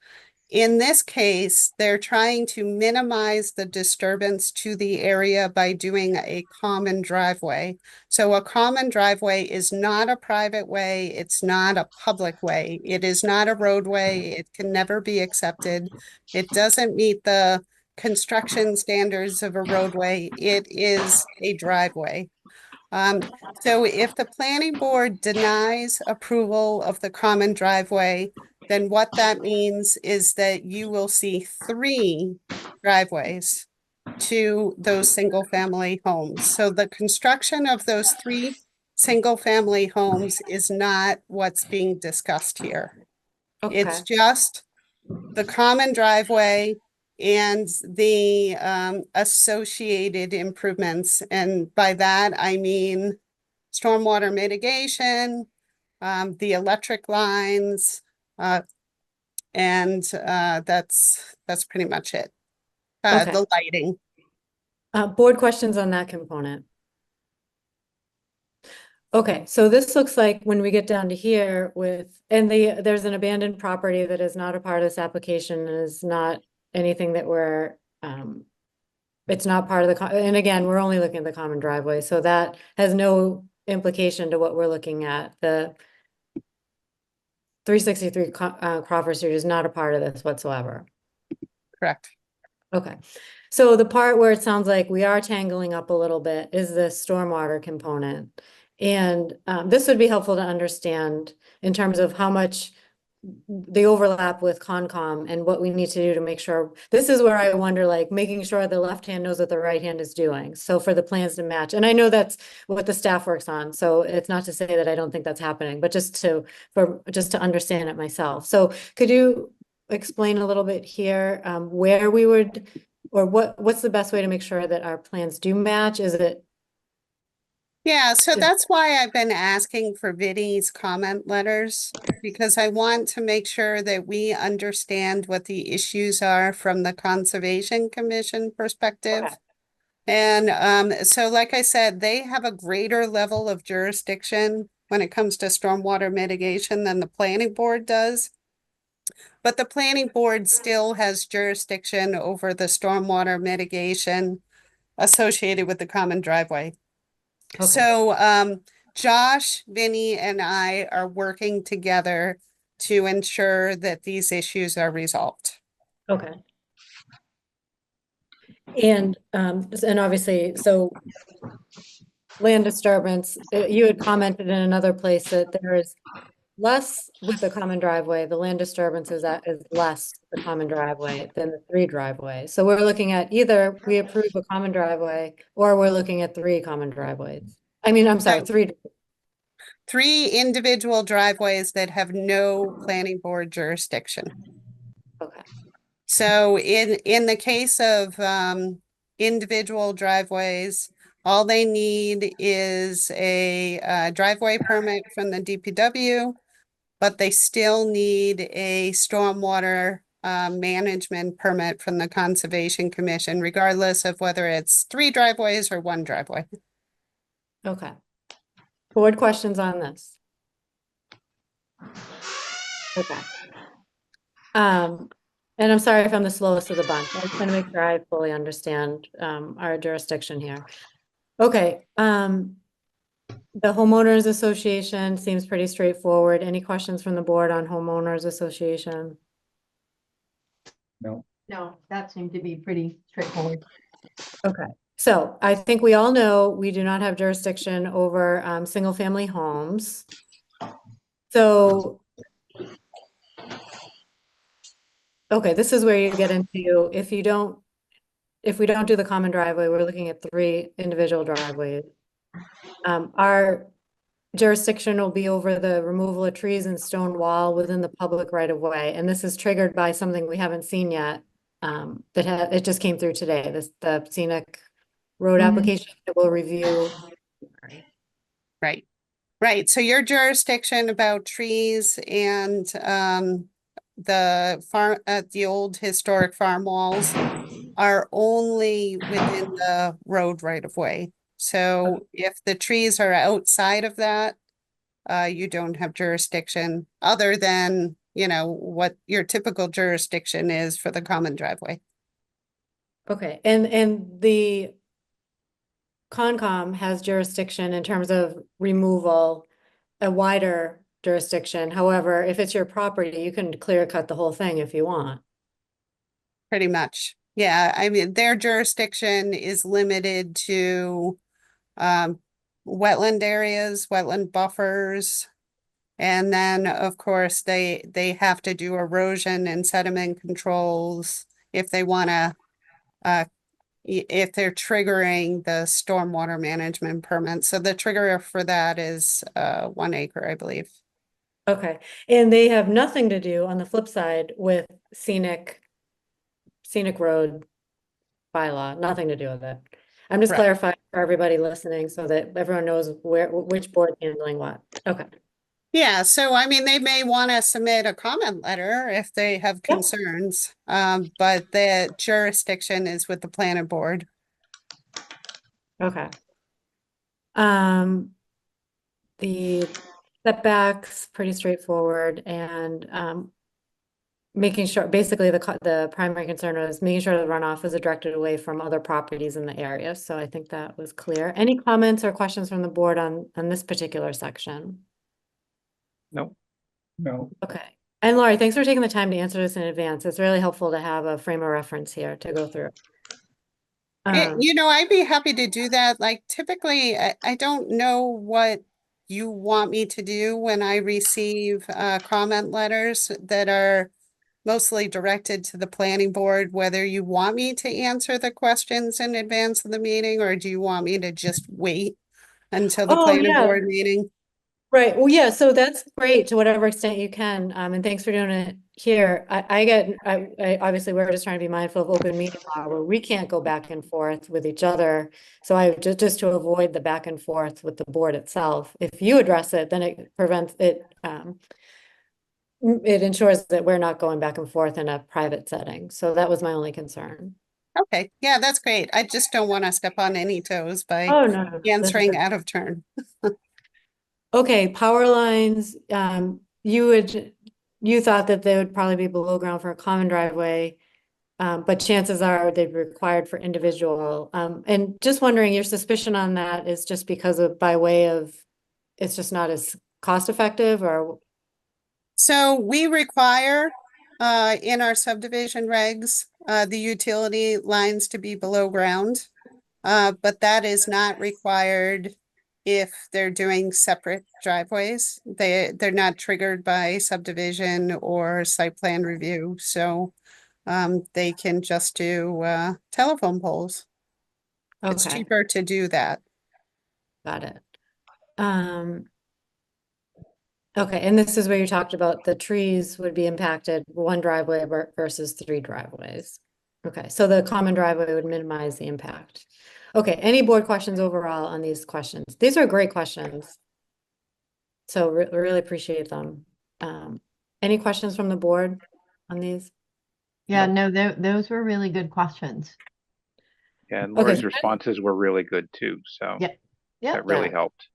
In this case, they're trying to minimize the disturbance to the area by doing a common driveway. So a common driveway is not a private way. It's not a public way. It is not a roadway. It can never be accepted. It doesn't meet the construction standards of a roadway. It is a driveway. So if the planning board denies approval of the common driveway, then what that means is that you will see 3 driveways to those single-family homes. So the construction of those 3 single-family homes is not what's being discussed here. It's Okay, just the common driveway and the associated improvements. And by that, I mean stormwater mitigation, the electric lines, and that's pretty much it. Okay. The lighting. Board questions on that component? Okay, so this looks like when we get down to here there's an abandoned property that is not a part of this application and is not anything that it's not part of and again, we're only looking at the common driveway, so that has no implication to what we're looking at. The 363 Crawford Street is not a part of this whatsoever. Correct. Okay, so the part where it sounds like we are tangling up a little bit is the stormwater component. And this would be helpful to understand in terms of how much the overlap with Concom and what we need to do to make sure. This is where I wonder, like, making sure the left hand knows what the right hand is doing. So for the plans to match, and I know that's what the staff works on. So it's not to say that I don't think that's happening, but just to understand it myself. So could you explain a little bit here where we would, or what's the best way to make sure that our plans do match? Is it? Yeah, so that's why I've been asking for Vinnie's comment letters, because I want to make sure that we understand what the issues are from the Conservation Commission perspective. Okay. And so like I said, they have a greater level of jurisdiction when it comes to stormwater mitigation than the planning board does. But the planning board still has jurisdiction over the stormwater mitigation associated with the common driveway. Okay. So, Josh, Vinny, and I are working together to ensure that these issues are resolved. Okay. And obviously, so land disturbance, you had commented in another place that there is less with the common driveway, the land disturbance is less the common driveway than the 3 driveways. So we're looking at either we approve a common driveway or we're looking at 3 common driveways. I mean, I'm sorry, So- 3. 3 individual driveways that have no planning board jurisdiction. Okay. So in the case of individual driveways, all they need is a driveway permit from the DPW, but they still need a stormwater management permit from the Conservation Commission, regardless of whether it's 3 driveways or 1 driveway. Okay. Board questions on this? Okay. And I'm sorry if I'm the slowest of the bunch. I just want to make sure I fully understand our jurisdiction here. Okay, the homeowners association seems pretty straightforward. Any questions from the board on homeowners association? No. No, that seemed to be pretty straightforward. Okay, so I think we all know we do not have jurisdiction over single-family homes. So, okay, this is where you get into, if we don't do the common driveway, we're looking at 3 individual driveways. Our jurisdiction will be over the removal of trees and stone wall within the public right of way. And this is triggered by something we haven't seen yet. It just came through today, the scenic road Mhm. application that we'll review. Right. Right. So your jurisdiction about trees and the old historic farm walls are only within the road right of way. So if the trees are outside of that, you don't have jurisdiction other than, you know, what your typical jurisdiction is for the common driveway. Okay, and the Concom has jurisdiction in terms of removal, a wider jurisdiction. However, if it's your property, you can clear cut the whole thing if you want. Pretty much. Yeah, I mean, their jurisdiction is limited to wetland areas, wetland buffers. And then, of course, they have to do erosion and sediment controls if they want to, if they're triggering the stormwater management permit. So the trigger for that is 1 acre, I believe. Okay, and they have nothing to do on the flip side with scenic road bylaw, nothing to do with it. I'm just Right. clarifying for everybody listening so that everyone knows which board handling what. Okay, Yeah, so I mean, they may want to submit a comment letter if they have Yeah. concerns, but the jurisdiction is with the planning board. okay. The setbacks, pretty straightforward, and making sure, basically the primary concern was making sure the runoff is directed away from other properties in the area. So I think that was clear. Any comments or questions from the board on this particular section? No. No. Okay. And Laurie, thanks for taking the time to answer this in advance. It's really helpful to have a frame of reference here to go through. You know, I'd be happy to do that. Like typically, I don't know what you want me to do when I receive comment letters that are mostly directed to the planning board, whether you want me to answer the questions in advance of the meeting, or do you want me to just wait until the Oh, planning yeah. board meeting? Right. Well, yeah, so that's great to whatever extent you can. And thanks for doing it here. I obviously we're just trying to be mindful of open meeting law where we can't go back and forth with each other. So I just to avoid the back and forth with the board itself. If you address it, then it prevents it. It ensures that we're not going back and forth in a private setting. So that was my only concern. Okay, yeah, that's great. I just don't want to step on any toes by Oh, no. answering out of turn. Okay, power lines, you thought that they would probably be below ground for a common driveway. But chances are they'd be required for individual. And just wondering, your suspicion on that is just because of by way of it's just not as cost effective, or So we require in our subdivision regs, the utility lines to be below ground. But that is not required if they're doing separate driveways. They're not triggered by subdivision or site plan review, so they can just do telephone poles. It's okay, cheaper to do that. got it. Okay, and this is where you talked about the trees would be impacted, one driveway versus 3 driveways. Okay, so the common driveway would minimize the impact. Okay, any board questions overall on these questions? These are great questions. So really appreciate them. Any questions from the board on these? Yeah, no, those were really good questions. Yeah, and Okay. Lori's responses were really good too, so Yeah. Yeah. that really Yeah. helped.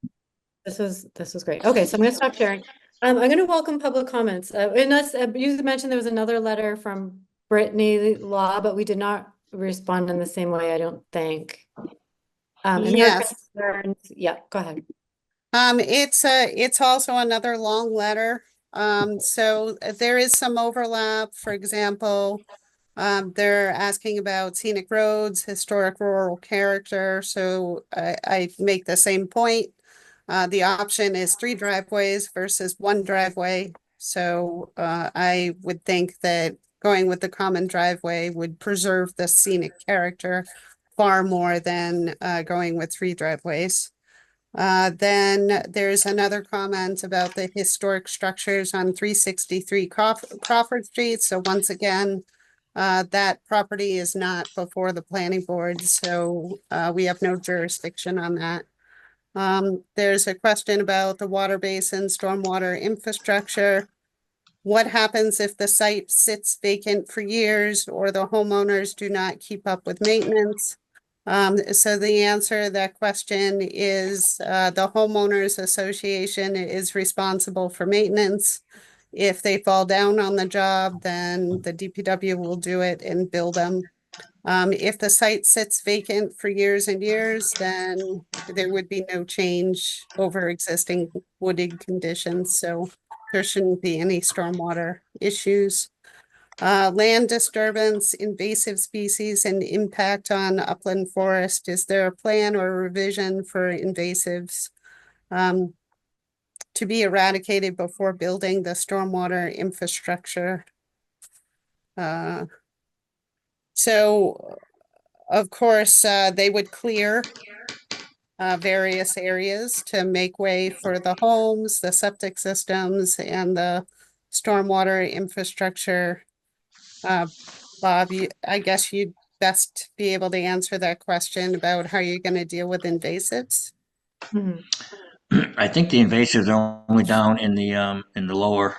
This was great. Okay, so I'm gonna stop sharing. I'm gonna welcome public comments. Unless you mentioned there was another letter from Brittany Law, but we did not respond in the same way, I don't think. And there are Yes. concerns. Yeah, go ahead. It's also another long letter. So there is some overlap. For example, they're asking about scenic roads, historic rural character. So I make the same point. The option is 3 driveways versus 1 driveway. So I would think that going with the common driveway would preserve the scenic character far more than going with 3 driveways. Then there's another comment about the historic structures on 363 Crawford Street. So once again, that property is not before the planning board, so we have no jurisdiction on that. There's a question about the water basin, stormwater infrastructure. What happens if the site sits vacant for years or the homeowners do not keep up with maintenance? So the answer to that question is the homeowners association is responsible for maintenance. If they fall down on the job, then the DPW will do it and bill them. If the site sits vacant for years and years, then there would be no change over existing wooded conditions, so there shouldn't be any stormwater issues. Land disturbance, invasive species, and impact on upland forest. Is there a plan or a revision for invasives to be eradicated before building the stormwater infrastructure? So, of course, they would clear various areas to make way for the homes, the septic systems, and the stormwater infrastructure. Bob, I guess you'd best be able to answer that question about how you're going to deal with invasives. Mhm. I think the invasives are only down in the lower,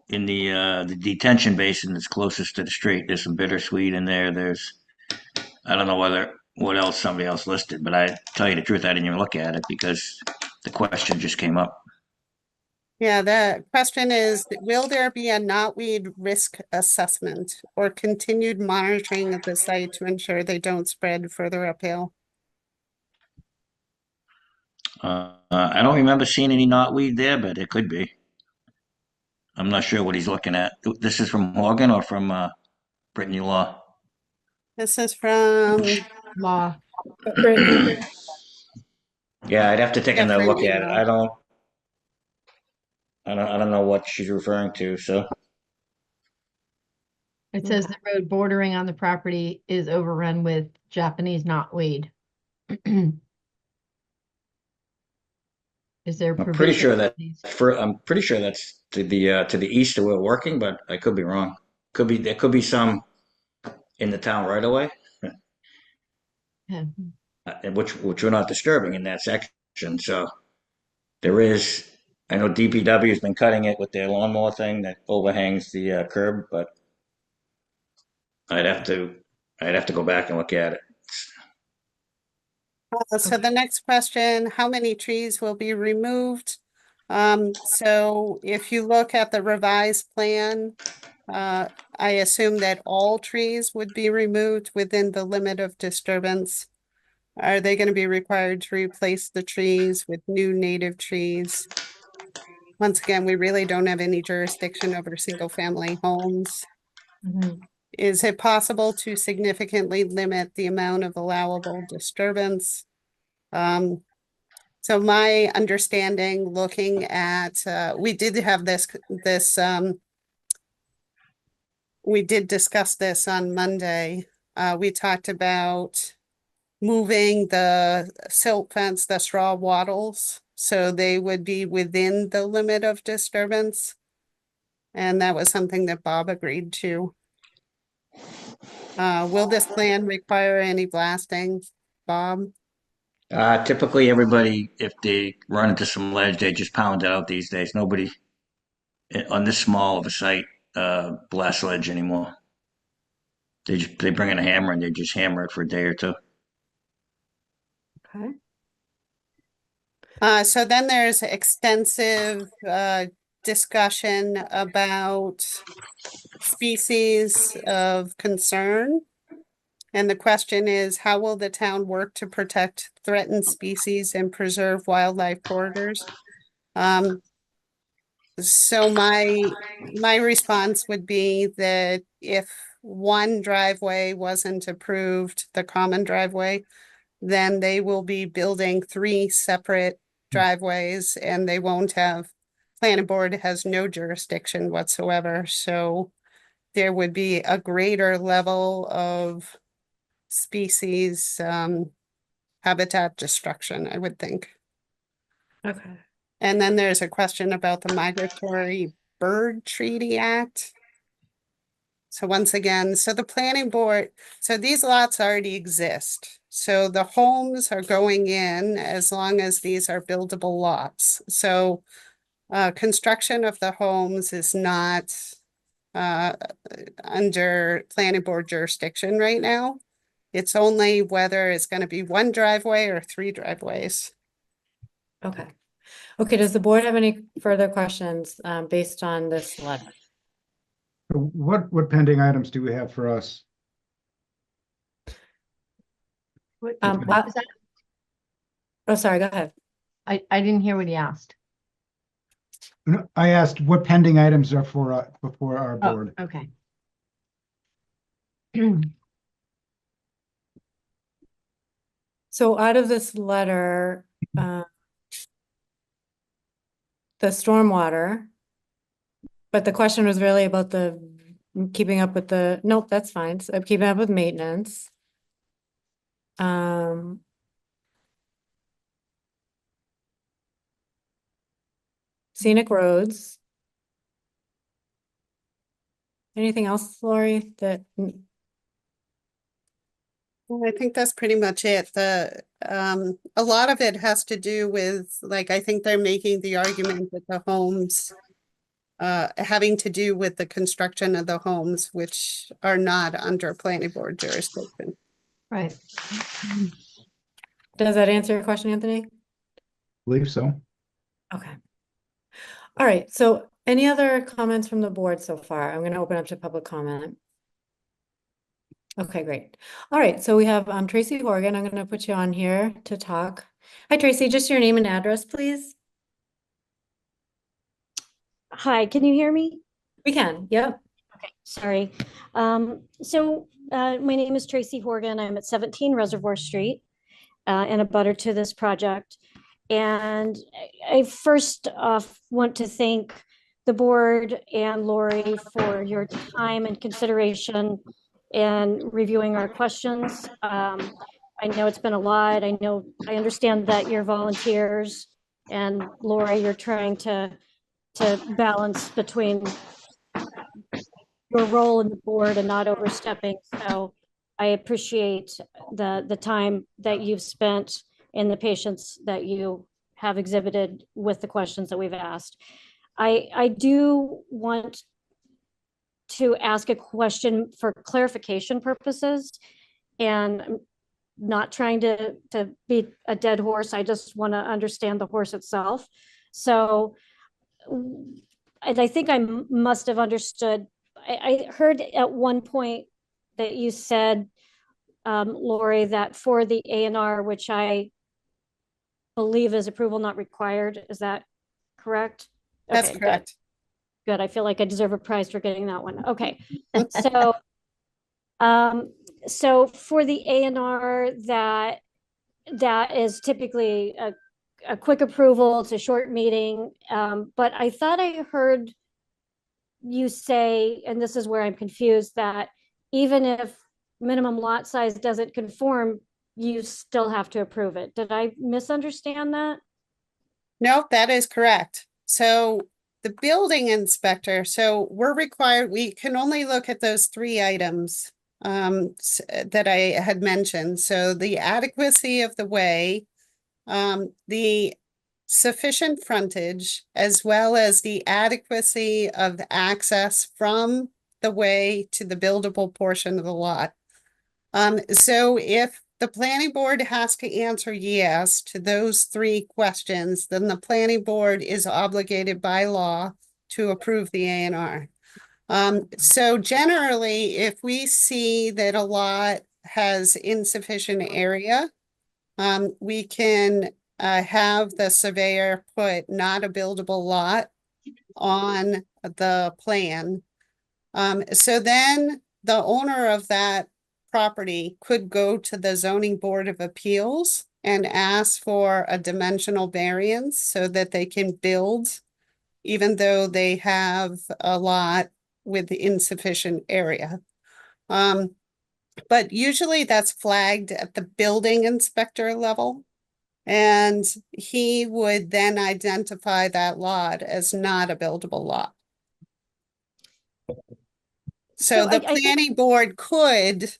in the detention basin that's closest to the street. There's some bittersweet in there. I don't know what else somebody else listed, but I tell you the truth, I didn't even look at it because the question just came up. Yeah, the question is, will there be a knotweed risk assessment or continued monitoring of the site to ensure they don't spread further uphill? I don't remember seeing any knotweed there, but it could be. I'm not sure what he's looking at. This is from Morgan or from Brittany Law? This is from Law. Brittany, Yeah, I'd have to take another look Brittany at it. Law. I don't know what she's referring to. So It says the road bordering on the property is overrun with Japanese knotweed. Is there I'm pretty sure provision that for these? I'm pretty sure that's to the east of where we're working, but I could be wrong. There could be some in the town right away, Yeah. which we're not disturbing in that section. So there is. I know DPW has been cutting it with their lawnmower thing that overhangs the curb, but I'd have to go back and look at it. So the next question, how many trees will be removed? So if you look at the revised plan, I assume that all trees would be removed within the limit of disturbance. Are they going to be required to replace the trees with new native trees? Once again, we really don't have any jurisdiction over single-family homes. Mhm. Is it possible to significantly limit the amount of allowable disturbance? So my understanding, looking at, we did have we did discuss this on Monday. We talked about moving the silt fence, the straw wattles, so they would be within the limit of disturbance. And that was something that Bob agreed to. Will this plan require any blasting, Bob? Typically, everybody, if they run into some ledge, they just pound it out these days. Nobody on this small of a site blasts ledge anymore. They bring in a hammer and they just hammer it for a day or two. Okay. So then there's extensive discussion about species of concern. And the question is, how will the town work to protect threatened species and preserve wildlife corridors? So my response would be that if one driveway wasn't approved, the common driveway, then they will be building 3 separate driveways and they won't have, planning board has no jurisdiction whatsoever. So there would be a greater level of species habitat destruction, I would think. Okay. And then there's a question about the Migratory Bird Treaty Act. So once again, so the planning board, so these lots already exist. So the homes are going in as long as these are buildable lots. So construction of the homes is not under planning board jurisdiction right now. It's only whether it's going to be 1 driveway or 3 driveways. Okay. Okay, does the board have any further questions based on this letter? What pending items do we have for us? What Um, what was that? Oh, sorry, go ahead. I didn't hear what he asked. No, I asked what pending items are for before our Oh, board. okay. So out of this letter, the stormwater, but the question was really about the keeping up with the, nope, that's fine. So keeping up with maintenance. Scenic roads. Anything else, Lori, that, Well, I think that's pretty much it. A lot of it has to do with, like, I think they're making the argument that the homes having to do with the construction of the homes, which are not under planning board jurisdiction. Right. does that answer your question, Anthony? Believe so. Okay. All right, so any other comments from the board so far? I'm going to open up to public comment. Okay, great. All right, so we have Tracy Horgan. I'm going to put you on here to talk. Hi, Tracy, just your name and address, please. Hi, can you hear me? We can, yep. Okay, sorry. My name is Tracy Horgan. I'm at 17 Reservoir Street and a butter to this project. And I first off want to thank the board and Lori for your time and consideration and reviewing our questions. I know it's been a lot. I understand that you're volunteers, and Lori, you're trying to balance between your role in the board and not overstepping. So I appreciate the time that you've spent and the patience that you have exhibited with the questions that we've asked. I do want to ask a question for clarification purposes, and I'm not trying to beat a dead horse. I just want to understand the horse itself. So, and I think I must have understood I heard at one point that you said, Lori, that for the A&R, which I believe is approval not required, is that correct? That's Okay, good. correct. Good. I feel like I deserve a prize for getting that one. Okay. So, so for the A&R, that is typically a quick approval. It's a short meeting. But I thought I heard you say, and this is where I'm confused, that even if minimum lot size doesn't conform, you still have to approve it. Did I misunderstand that? No, that is correct. So the building inspector, so we're required, we can only look at those 3 items that I had mentioned. So the adequacy of the way, the sufficient frontage, as well as the adequacy of the access from the way to the buildable portion of the lot. So if the planning board has to answer yes to those 3 questions, then the planning board is obligated by law to approve the A&R. So generally, if we see that a lot has insufficient area, we can have the surveyor put not a buildable lot on the plan. So then the owner of that property could go to the zoning board of appeals and ask for a dimensional variance so that they can build, even though they have a lot with insufficient area. But usually that's flagged at the building inspector level. And he would then identify that lot as not a buildable lot. So the I think- planning board could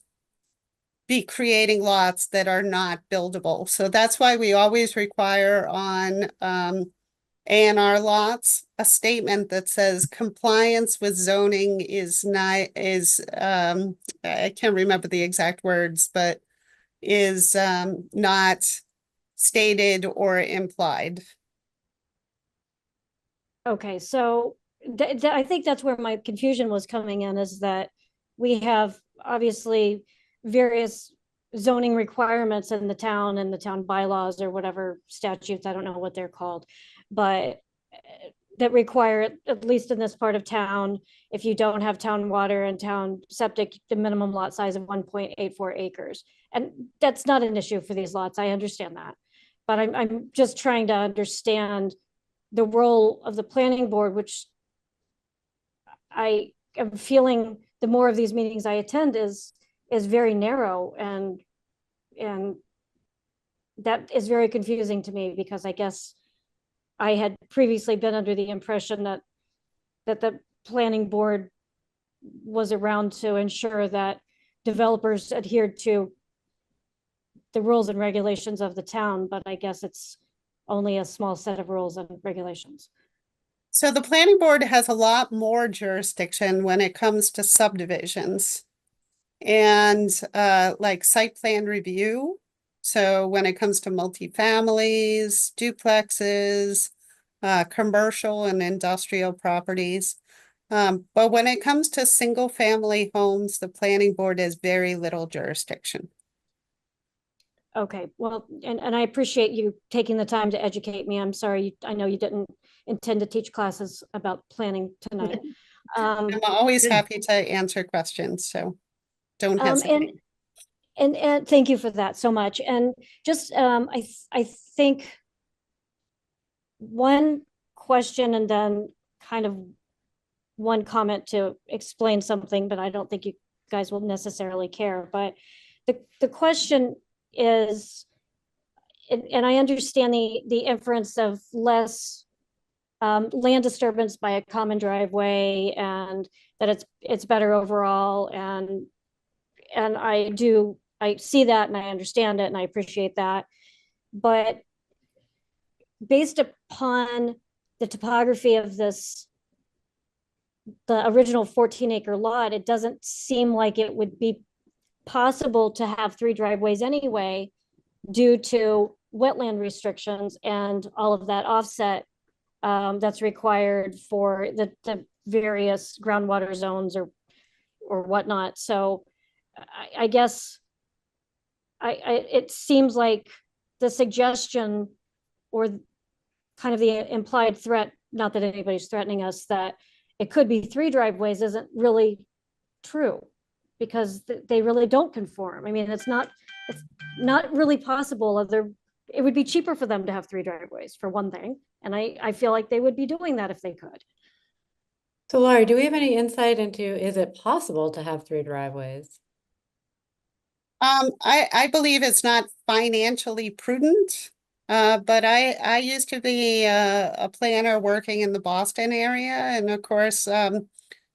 be creating lots that are not buildable. So that's why we always require on A&R lots a statement that says compliance with zoning is not, I can't remember the exact words, but is not stated or implied. Okay, so I think that's where my confusion was coming in, is that we have obviously various zoning requirements in the town and the town bylaws or whatever statutes, I don't know what they're called, but that require, at least in this part of town, if you don't have town water and town septic, the minimum lot size of 1.84 acres. And that's not an issue for these lots. I understand that. But I'm just trying to understand the role of the planning board, which I am feeling the more of these meetings I attend is very narrow, and that is very confusing to me, because I guess I had previously been under the impression that the planning board was around to ensure that developers adhered to the rules and regulations of the town, but I guess it's only a small set of rules and regulations. So the planning board has a lot more jurisdiction when it comes to subdivisions and like site plan review. So when it comes to multifamilies, duplexes, commercial and industrial properties. But when it comes to single family homes, the planning board has very little jurisdiction. Okay, well, and I appreciate you taking the time to educate me. I'm sorry, I know you didn't intend to teach classes about planning tonight. I'm always happy to answer questions, so don't hesitate. And thank you for that so much. And just, I think one question and then kind of one comment to explain something, but I don't think you guys will necessarily care. But the question is, and I understand the inference of less land disturbance by a common driveway, and that it's better overall, and I see that and I understand it and I appreciate that. But based upon the topography of the original 14-acre lot, it doesn't seem like it would be possible to have 3 driveways anyway, due to wetland restrictions and all of that offset that's required for the various groundwater zones or or whatnot. So I guess it seems like the suggestion or kind of the implied threat, not that anybody's threatening us, that it could be 3 driveways isn't really true, because they really don't conform. I mean, it's not really possible. It would be cheaper for them to have 3 driveways, for one thing. And I feel like they would be doing that if they could. So Laurie, do we have any insight into, is it possible to have 3 driveways? I believe it's not financially prudent. But I used to be a planner working in the Boston area, and of course,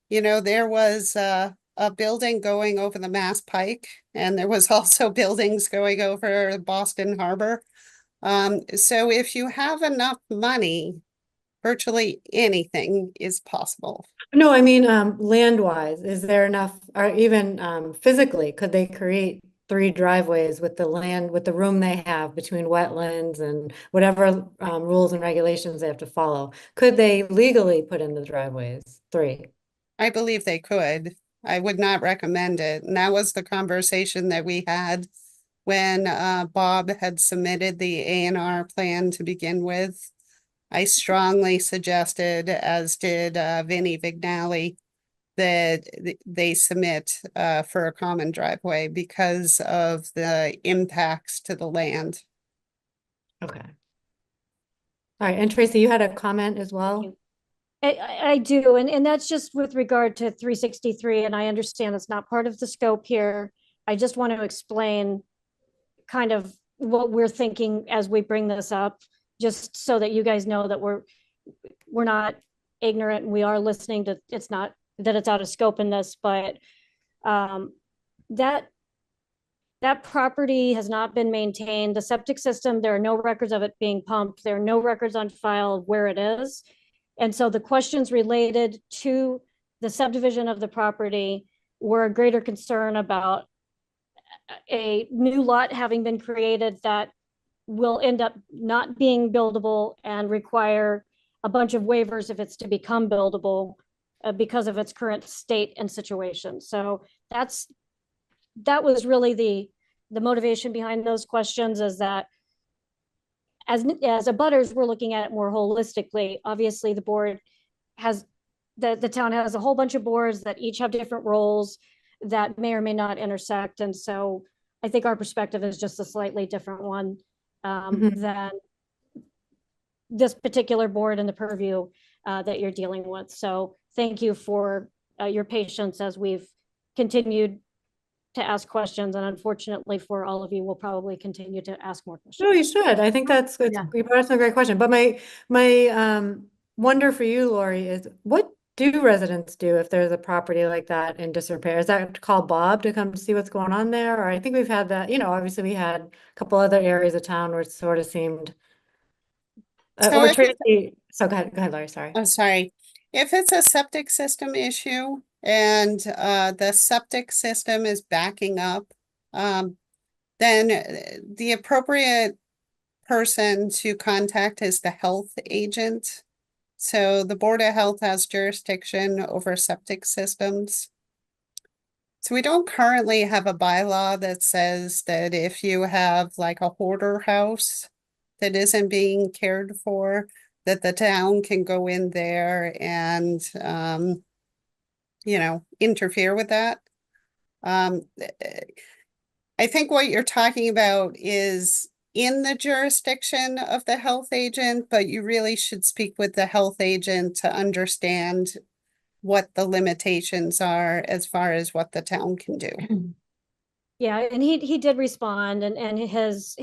you know, there was a building going over the Mass Pike, and there was also buildings going over Boston Harbor. So if you have enough money, virtually anything is possible. No, I mean, land-wise, is there enough, or even physically, could they create 3 driveways with the land, with the room they have between wetlands and whatever rules and regulations they have to follow? Could they legally put in the driveways, 3? I believe they could. I would not recommend it. And that was the conversation that we had when Bob had submitted the A&R plan to begin with. I strongly suggested, as did Vinnie Vignali, that they submit for a common driveway because of the impacts to the land. Okay. All right, and Tracy, you had a comment as well? I do, and that's just with regard to 363, and I understand it's not part of the scope here. I just want to explain kind of what we're thinking as we bring this up, just so that you guys know that we're not ignorant and we are listening to, it's not that it's out of scope in this, but that property has not been maintained. The septic system, there are no records of it being pumped. There are no records on file of where it is. And so the questions related to the subdivision of the property were a greater concern about a new lot having been created that will end up not being buildable and require a bunch of waivers if it's to become buildable because of its current state and situation. So that was really the motivation behind those questions, is that as abutters, we're looking at it more holistically. Obviously, the board has, the town has a whole bunch of boards that each have different roles that may or may not intersect. And so I think our perspective is just a slightly different one than this particular board and the purview that you're dealing with. So thank you for your patience as we've continued to ask questions, and unfortunately for all of you, we'll probably continue to ask more questions. No, you should. I think that's good. Yeah. You brought up a great question. But my wonder for you, Lori, is what do residents do if there's a property like that in disrepair? Is that to call Bob to come see what's going on there? Or I think we've had that, you know, obviously we had a couple other areas of town where it sort of seemed or Tracy. So go ahead, Lori, sorry. I'm sorry. If it's a septic system issue and the septic system is backing up, then the appropriate person to contact is the health agent. So the Board of Health has jurisdiction over septic systems. So we don't currently have a bylaw that says that if you have like a hoarder house that isn't being cared for, that the town can go in there and, you know, interfere with that. I think what you're talking about is in the jurisdiction of the health agent, but you really should speak with the health agent to understand what the limitations are as far as what the town can do. Yeah, and he did respond, and his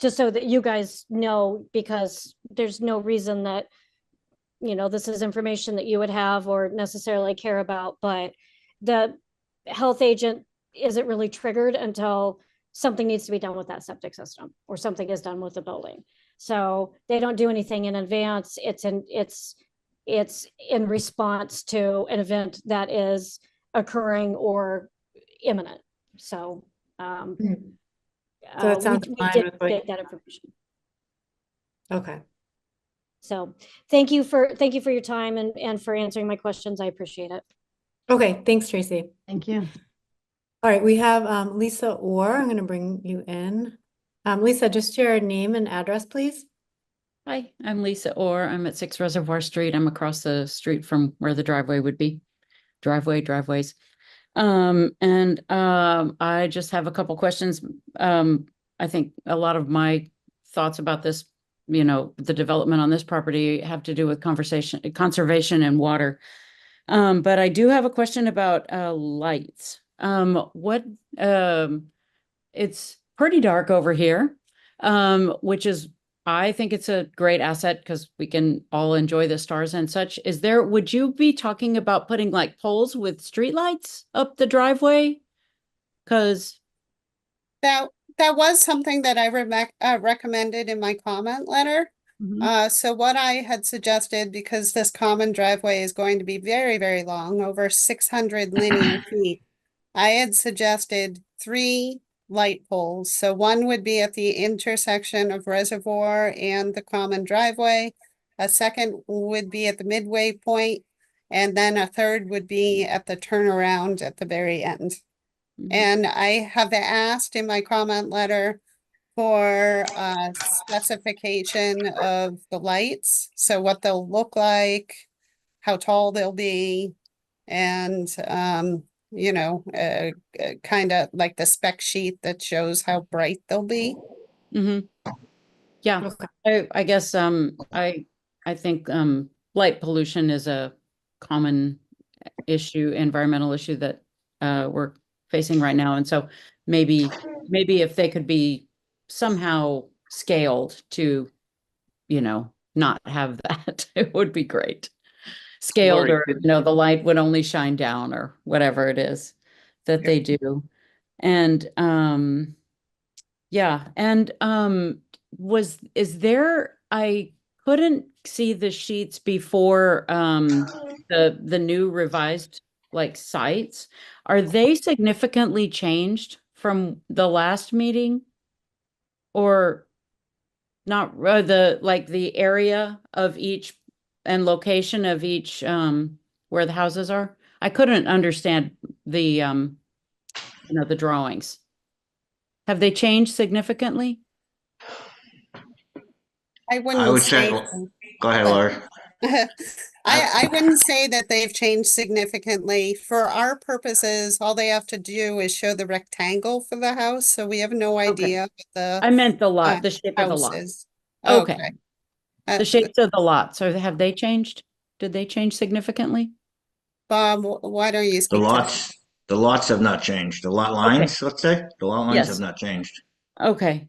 just so that you guys know, because there's no reason that, you know, this is information that you would have or necessarily care about, but the health agent isn't really triggered until something needs to be done with that septic system or something is done with the building. So they don't do anything in advance. It's in response to an event that is occurring or imminent. So So it sounds we fine did with what- get that information. Okay. So thank you for your time and for answering my questions. I appreciate it. Okay, thanks, Tracy. Thank you. All right, we have Lisa Orr. I'm going to bring you in. Lisa, just your name and address, please. Hi, I'm Lisa Orr. I'm at 6 Reservoir Street. I'm across the street from where the driveway would be. Driveways. I just have a couple questions. I think a lot of my thoughts about this, the development on this property have to do with conservation and water. But I do have a question about lights. It's pretty dark over here, which is, I think it's a great asset because we can all enjoy the stars and such. Would you be talking about putting like poles with streetlights up the driveway? Because That was something that I recommended in my comment letter. So what I had suggested, because this common driveway is going to be very, very long, over 600 linear feet, I had suggested 3 light poles. So one would be at the intersection of Reservoir and the common driveway. A second would be at the midway point, and then a third would be at the turnaround at the very end. And I have asked in my comment letter for specification of the lights, so what they'll look like, how tall they'll be, and kind of like the spec sheet that shows how bright they'll be. Yeah, I guess I think light pollution is a common environmental issue that we're facing right now, and so maybe if they could be somehow scaled to, not have that, it would be great. Scaled, Lori, or the light would only shine down, or whatever it is that they do. And I couldn't see the sheets before the new revised like sites. Are they significantly changed from the last meeting? Or not, the area of each and location of each where the houses are? I couldn't understand the the drawings. Have they changed significantly? I I would wouldn't say, say. go ahead, Laura. I wouldn't say that they've changed significantly. For our purposes, all they have to do is show the rectangle for the house, so we have no idea what the I meant the lot, the shape of the house lot. is. Okay. Okay. The shapes of the lot. So have they changed? Did they change significantly? Bob, why don't you The speak to that? lots have not changed. The lot lines, let's say, the lot lines Yes. have not changed. Okay.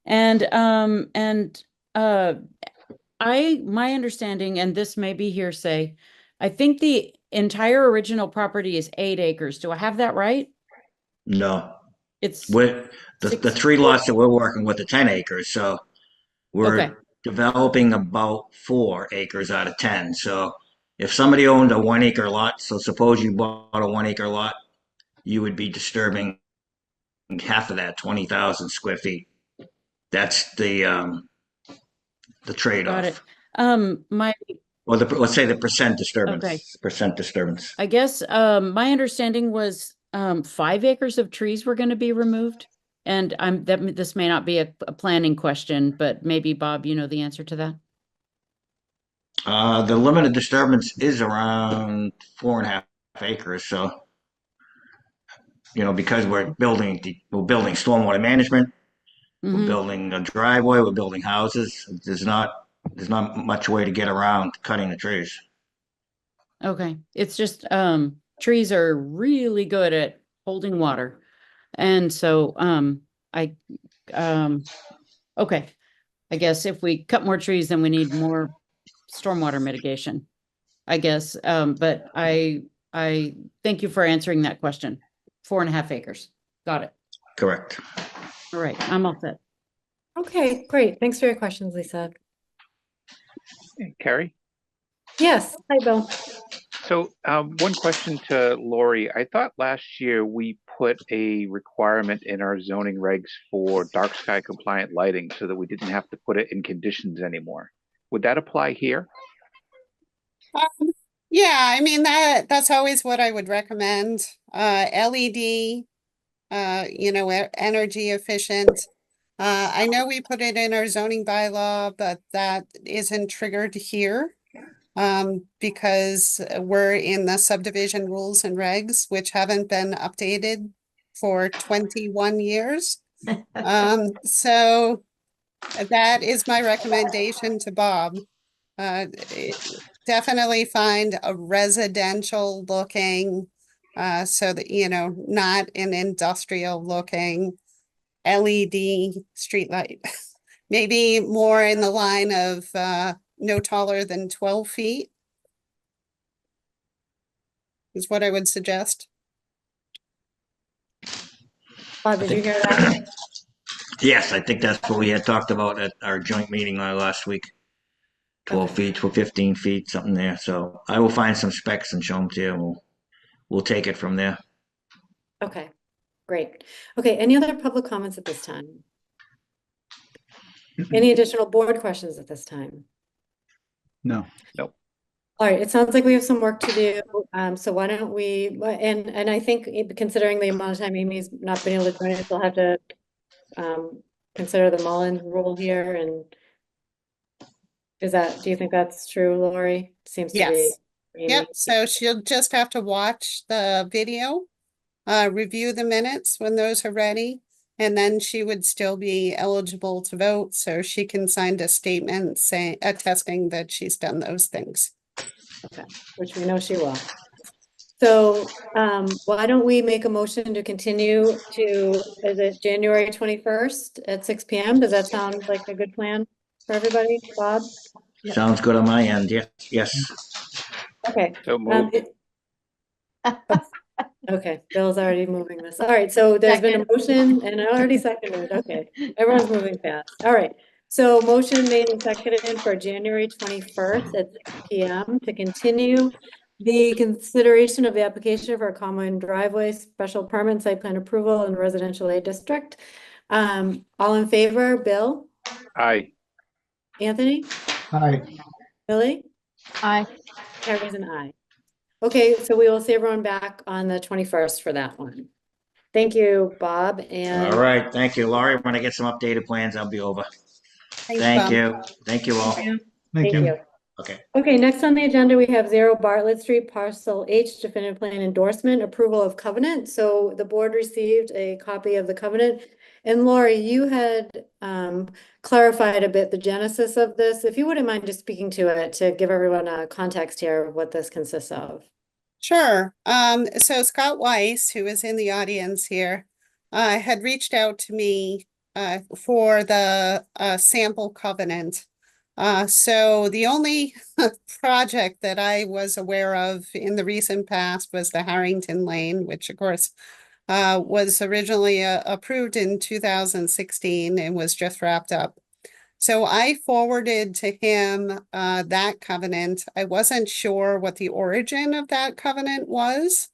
And my understanding, and this may be hearsay, I think the entire original property is 8 acres. Do I have that right? No, It's with the 3 lots that we're working with are 10 acres, so we're Okay. developing about 4 acres out of 10. So if somebody owned a 1 acre lot, so suppose you bought a 1 acre lot, you would be disturbing half of that, 20,000 square feet. That's the got it. trade-off. Let's say the percent disturbance. Okay. Percent disturbance. I guess my understanding was 5 acres of trees were going to be removed. And this may not be a planning question, but maybe Bob, you know the answer to that. The limit of disturbance is around 4.5 acres. So, because we're building stormwater management, we're building a driveway, we're building houses. There's not much way to get around cutting the trees. Okay. It's just trees are really good at holding water. And so okay. I guess if we cut more trees, then we need more stormwater mitigation, I guess. But I thank you for answering that question. 4.5 acres. Got it. Correct. All right. I'm all set. Okay, great. Thanks for your questions, Lisa. Carrie? Yes, hi, Bill. So one question to Lori. I thought last year we put a requirement in our zoning regs for dark sky compliant lighting so that we didn't have to put it in conditions anymore. Would that apply here? Yeah, I mean, that's always what I would recommend. LED, energy efficient. I know we put it in our zoning bylaw, but that isn't triggered here. Because we're in the subdivision rules and regs, which haven't been updated for 21 years. So that is my recommendation to Bob. Definitely find a residential looking, so that, not an industrial looking LED streetlight. Maybe more in the line of, no taller than 12 feet. Is what I would suggest. Bob, did you hear that? Yes, I think that's what we had talked about at our joint meeting last week. 12 Okay. feet to 15 feet, something there. So I will find some specs and show them to you. And we'll take it from there. Okay, great. Okay, any other public comments at this time? Any additional board questions at this time? No. All right, it sounds like we have some work to do. So why don't we, and I think considering the amount of time Amy's not been able to join us, we'll have to consider the Mullen rule here. And do you think that's true, Lori? Seems to be. Yes. Amy. Yep, so she'll just have to watch the video, review the minutes when those are ready, and then she would still be eligible to vote, so she can sign a statement saying, attesting that she's done those things. Okay, which we know she will. So why don't we make a motion to continue to, is it January 21st at 6 p.m.? Does that sound like a good plan for everybody? Bob? Sounds good on my end. Yes, yes. Okay. So moved. Okay, Bill's already moving this. All right, so there's been a motion and I already seconded. Okay, everyone's moving fast. All right. So motion made and seconded for January 21st at 6 p.m. to continue the consideration of the application for a common driveway special permit site plan approval in residential A district. All in favor, Bill, Aye. Anthony, Hi. Billy, Aye. Carrie's an aye. Okay, so we will see everyone back on the 21st for that one. Thank you, Bob, and All right. Thank you, Laurie. When I get some updated plans, I'll be over. Thanks, Thank Bob. you. Thank you all. Thank you. Okay. Okay, next on the agenda, we have 0 Bartlett Street, Parcel H, definitive plan endorsement, approval of covenant. So the board received a copy of the covenant. And Lori, you had clarified a bit the genesis of this. If you wouldn't mind just speaking to it to give everyone a context here of what this consists of. Sure. So Scott Weiss, who is in the audience here, had reached out to me for the sample covenant. So the only project that I was aware of in the recent past was the Harrington Lane, which of course was originally approved in 2016 and was just wrapped up. So I forwarded to him that covenant. I wasn't sure what the origin of that covenant was,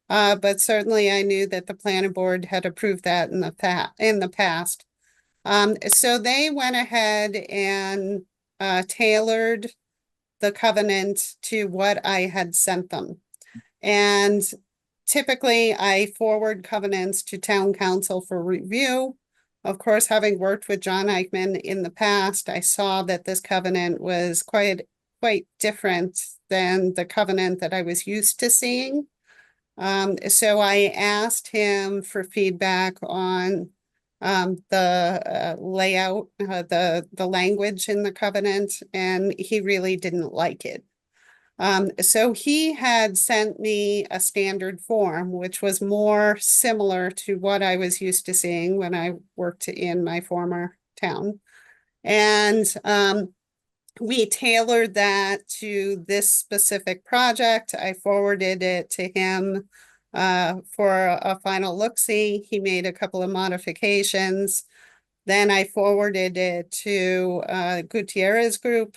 but certainly I knew that the planning board had approved that in the past. So they went ahead and tailored the covenant to what I had sent them. And typically I forward covenants to town council for review. Of course, having worked with John Eichman in the past, I saw that this covenant was quite different than the covenant that I was used to seeing. So I asked him for feedback on the layout, the language in the covenant, and he really didn't like it. So he had sent me a standard form, which was more similar to what I was used to seeing when I worked in my former town. And we tailored that to this specific project. I forwarded it to him for a final look-see. He made a couple of modifications. Then I forwarded it to Gutierrez Group.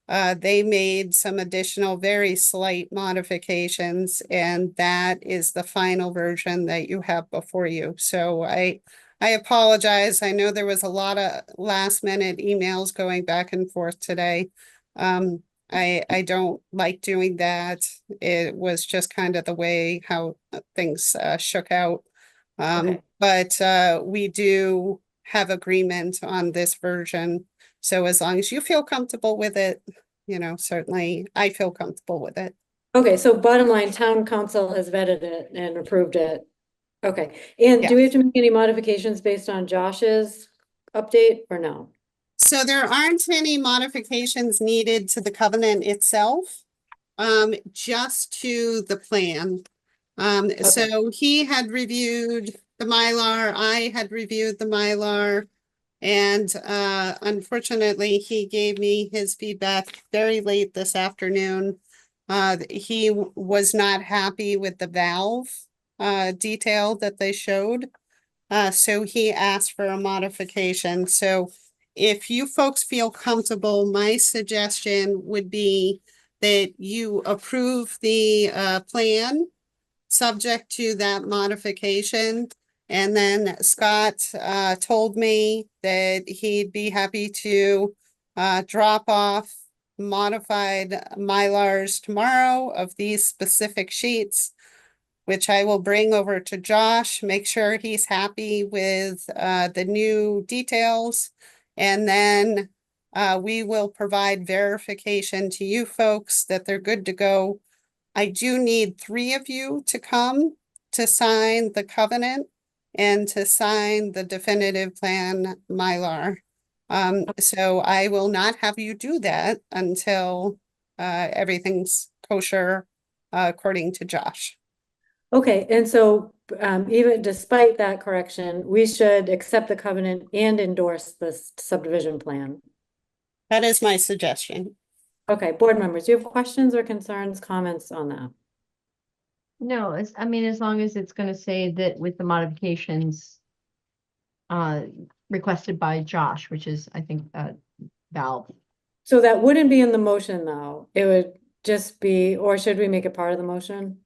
They made some additional very slight modifications, and that is the final version that you have before you. So I apologize. I know there was a lot of last minute emails going back and forth today. I don't like doing that. It was just kind of the way how things shook out. Okay. But we do have agreement on this version. So as long as you feel comfortable with it, you know, certainly I feel comfortable with it. Okay, so bottom line, town council has vetted it and approved it. Okay, and do we have to make any modifications based on Josh's update or no? So there aren't any modifications needed to the covenant itself, just to the plan. So he had reviewed the Mylar, I had reviewed the Mylar. And unfortunately, he gave me his feedback very late this afternoon. He was not happy with the valve detail that they showed. So he asked for a modification. So if you folks feel comfortable, my suggestion would be that you approve the plan subject to that modification. And then Scott told me that he'd be happy to drop off modified Mylars tomorrow of these specific sheets, which I will bring over to Josh, make sure he's happy with the new details. And then we will provide verification to you folks that they're good to go. I do need 3 of you to come to sign the covenant and to sign the definitive plan Mylar. So I will not have you do that until everything's kosher according to Josh. Okay, and so even despite that correction, we should accept the covenant and endorse this subdivision plan. That is my suggestion. Okay, board members, do you have questions or concerns, comments on that? No, I mean, as long as it's gonna say that with the modifications requested by Josh, which is, I think, Val. So that wouldn't be in the motion though. It would just be, or should we make it part of the motion?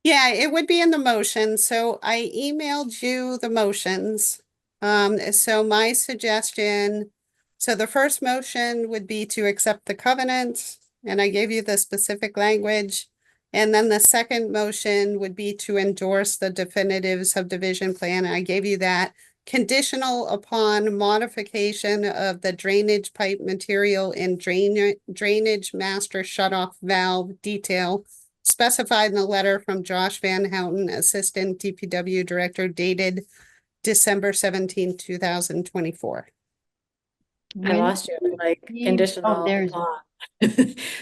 Yeah, it would be in the motion. So I emailed you the motions. So my suggestion, so the first motion would be to accept the covenant, and I gave you the specific language. And then the second motion would be to endorse the definitive subdivision plan. I gave you that conditional upon modification of the drainage pipe material and drainage master shutoff valve detail specified in the letter from Josh Van Houten, Assistant DPW Director, dated December 17, 2024. I lost you, like conditional. There's, upon.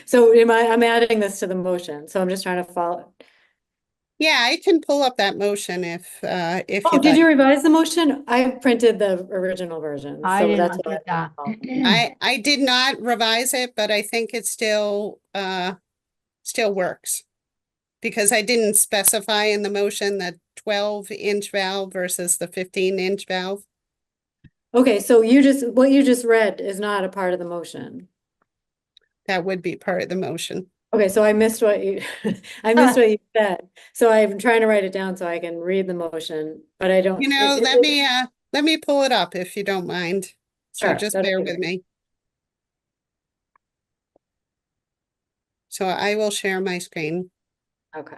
So I'm adding this to the motion, so I'm just trying to follow. Yeah, I can pull up that motion if Oh, you'd did you like. revise the motion? I printed the original version, I so did that's not what get I. that. I did not revise it, but I think it still works. Because I didn't specify in the motion the 12-inch valve versus the 15-inch valve. Okay, so what you just read is not a part of the motion. That would be part of the motion. Okay, so I missed what you, I missed what you said. So I'm trying to write it down so I can read the motion, but I don't. You know, let me pull it up if you don't mind. So Sure, just that'd bear be with great. me. So I will share my screen. Okay.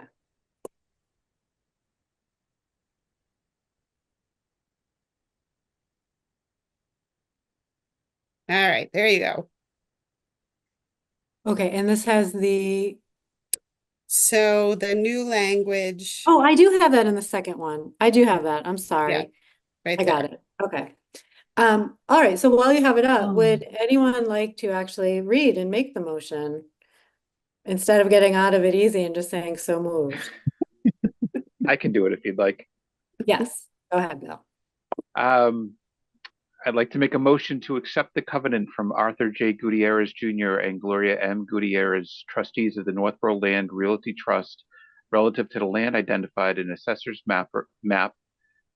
All right, there you go. Okay, and this has the, So the new language. oh, I do have that in the second one. I do have that. I'm sorry. Right I got there. it. Okay. All right, so while you have it up, Oh. would anyone like to actually read and make the motion? Instead of getting out of it easy and just saying so moved. I can do it if you'd like. Yes, go ahead, Bill. I'd like to make a motion to accept the covenant from Arthur J. Gutierrez Jr. and Gloria M. Gutierrez, trustees of the Northborough Land Realty Trust, relative to the land identified in Assessor's Map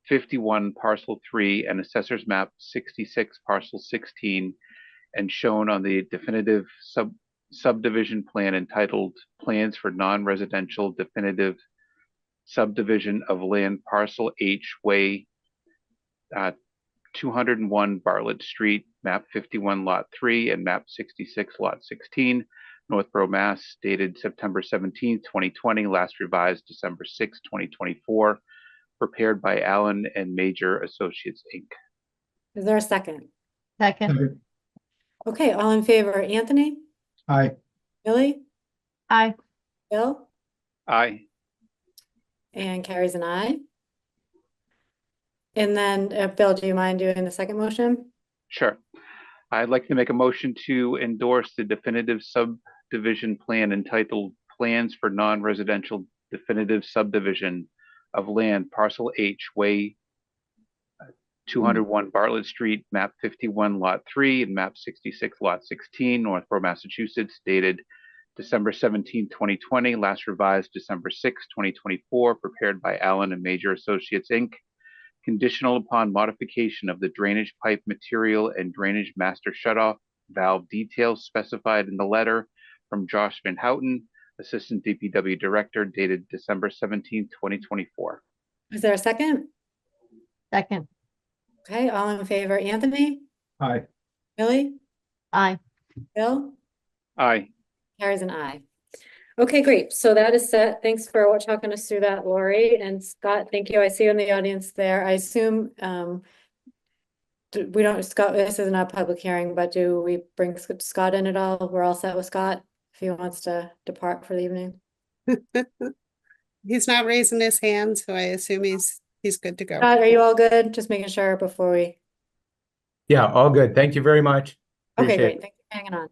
51, Parcel 3, and Assessor's Map 66, Parcel 16, and shown on the definitive subdivision plan entitled Plans for Non-Residential Definitive Subdivision of Land Parcel H, Way 201 Bartlett Street, map 51 lot 3 and map 66 lot 16, Northborough, Mass, dated September 17th, 2020, last revised December 6th, 2024, prepared by Allen and Major Associates, Inc. Is there a second? Second, Second. Okay, all in favor, Anthony, Aye. Billy, aye. Bill, Aye. and Carrie's an aye. And then, Bill, do you mind doing the second motion? Sure. I'd like to make a motion to endorse the definitive subdivision plan entitled Plans for Non-Residential Definitive Subdivision of Land Parcel H, Way 201 Bartlett Street, map 51, lot 3, and map 66, lot 16, Northborough, Massachusetts, dated December 17, 2020, last revised December 6, 2024, prepared by Allen and Major Associates, Inc., conditional upon modification of the drainage pipe material and drainage master shutoff valve details specified in the letter from Josh Van Houten, Assistant DPW Director, dated December 17, 2024. Is there a second? Second, Okay, all in favor, Anthony, Aye. Billy, aye. Bill, Aye. Carrie's an aye. Okay, great. So that is set. Thanks for talking us through that, Lori. And Scott, thank you. I see you in the audience there. I assume we don't, Scott, this isn't a public hearing, but do we bring Scott in at all? We're all set with Scott if he wants to depart for the evening. He's not raising his hand, so I assume he's good to go. Scott, are you all good? Just making sure before we. Yeah, all good. Thank you very much. Okay, Appreciate great. it. Thanks for hanging on.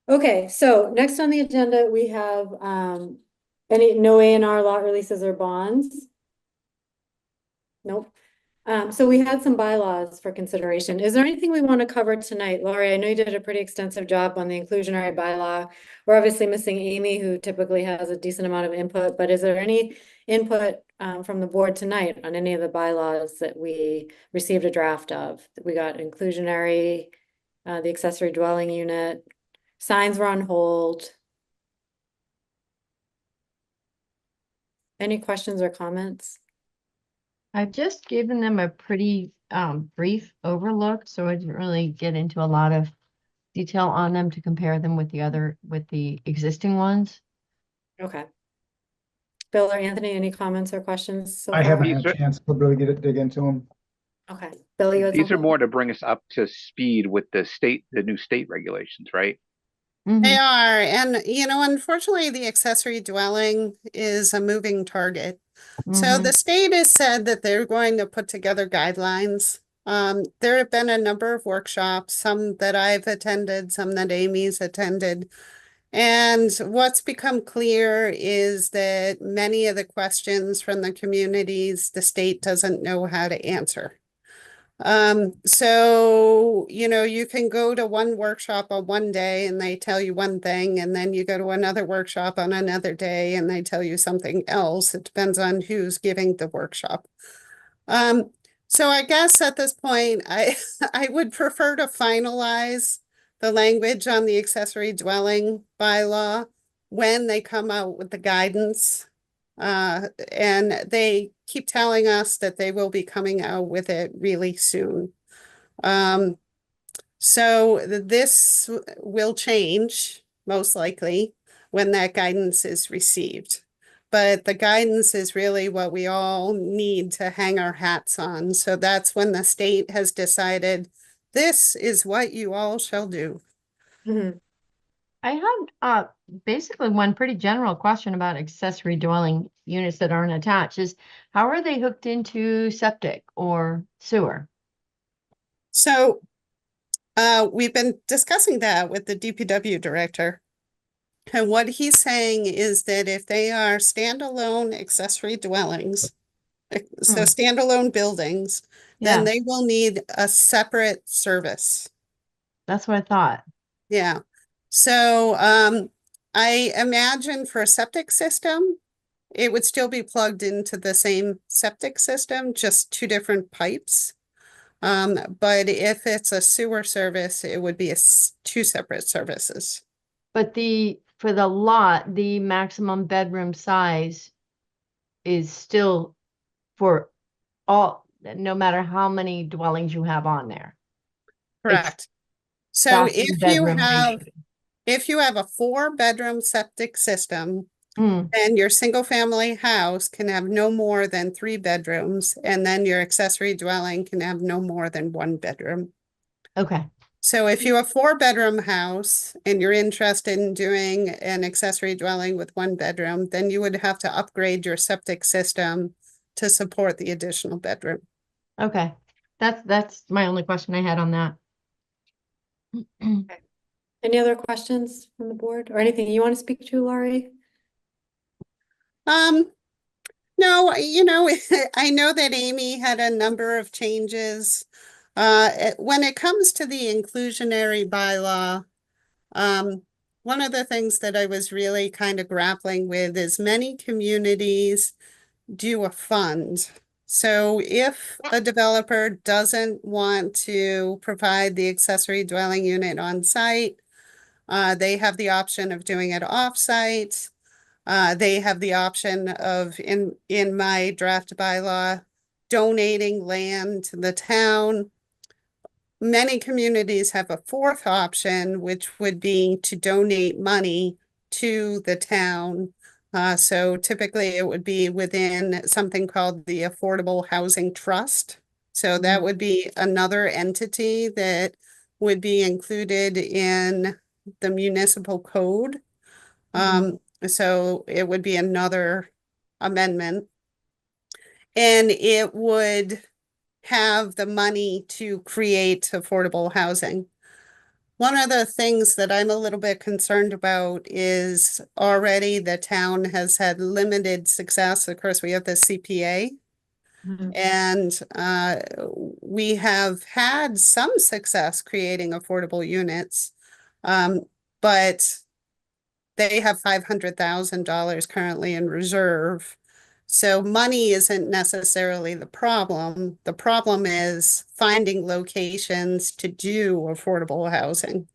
Okay, so next on the agenda, we have no A&R lot releases or bonds. Nope. So we had some bylaws for consideration. Is there anything we want to cover tonight? Laurie, I know you did a pretty extensive job on the inclusionary bylaw. We're obviously missing Amy, who typically has a decent amount of input, but is there any input from the board tonight on any of the bylaws that we received a draft of? We got inclusionary, the accessory dwelling unit, signs were on hold. Any questions or comments? I've just given them a pretty brief overlook, so I didn't really get into a lot of detail on them to compare them with the existing ones. Okay. Bill or Anthony, any comments or questions so I far? haven't had a chance to really dig into them. Okay. Bill, you had These are something? more to bring us up to speed with the new state regulations, right? Mhm. They are, and unfortunately, the accessory dwelling is a moving target. So Mhm. the state has said that they're going to put together guidelines. There have been a number of workshops, some that I've attended, some that Amy's attended. And what's become clear is that many of the questions from the communities, the state doesn't know how to answer. So, you can go to one workshop on one day and they tell you one thing, and then you go to another workshop on another day and they tell you something else. It depends on who's giving the workshop. So I guess at this point, I would prefer to finalize the language on the accessory dwelling bylaw when they come out with the guidance. And they keep telling us that they will be coming out with it really soon. So this will change most likely when that guidance is received. But the guidance is really what we all need to hang our hats on. So that's when the state has decided this is what you all shall do. Mhm. I had basically one pretty general question about accessory dwelling units that aren't attached is how are they hooked into septic or sewer? So we've been discussing that with the DPW director. And what he's saying is that if they are standalone accessory dwellings, so standalone buildings, then Yeah, they will need a separate service. that's what I thought. Yeah. So I imagine for a septic system, it would still be plugged into the same septic system, just two different pipes. But if it's a sewer service, it would be two separate services. But for the lot, the maximum bedroom size is still for all, no matter how many dwellings you have on there. Correct. So Bathroom, if you bedroom have, ratio. if you have a 4-bedroom septic system, Hmm, then your single-family house can have no more than 3 bedrooms, and then your accessory dwelling can have no more than 1 bedroom. okay, So if you have 4-bedroom house and you're interested in doing an accessory dwelling with 1 bedroom, then you would have to upgrade your septic system to support the additional bedroom. okay. That's my only question I had on that. Any other questions from the board or anything you want to speak to, Laurie? No, I know that Amy had a number of changes. When it comes to the inclusionary bylaw, one of the things that I was really kind of grappling with is many communities do a fund. So if a developer doesn't want to provide the accessory dwelling unit on site, they have the option of doing it off-site. They have the option of, in my draft bylaw, donating land to the town. Many communities have a 4th option, which would be to donate money to the town. So typically it would be within something called the Affordable Housing Trust. So that would be another entity that would be included in the municipal code. So it would be another amendment. And it would have the money to create affordable housing. One of the things that I'm a little bit concerned about is already the town has had limited success. Of course, we have the CPA. And we have had some success creating affordable units. But they have $500,000 currently in reserve. So money isn't necessarily the problem. The problem is finding locations to do affordable housing.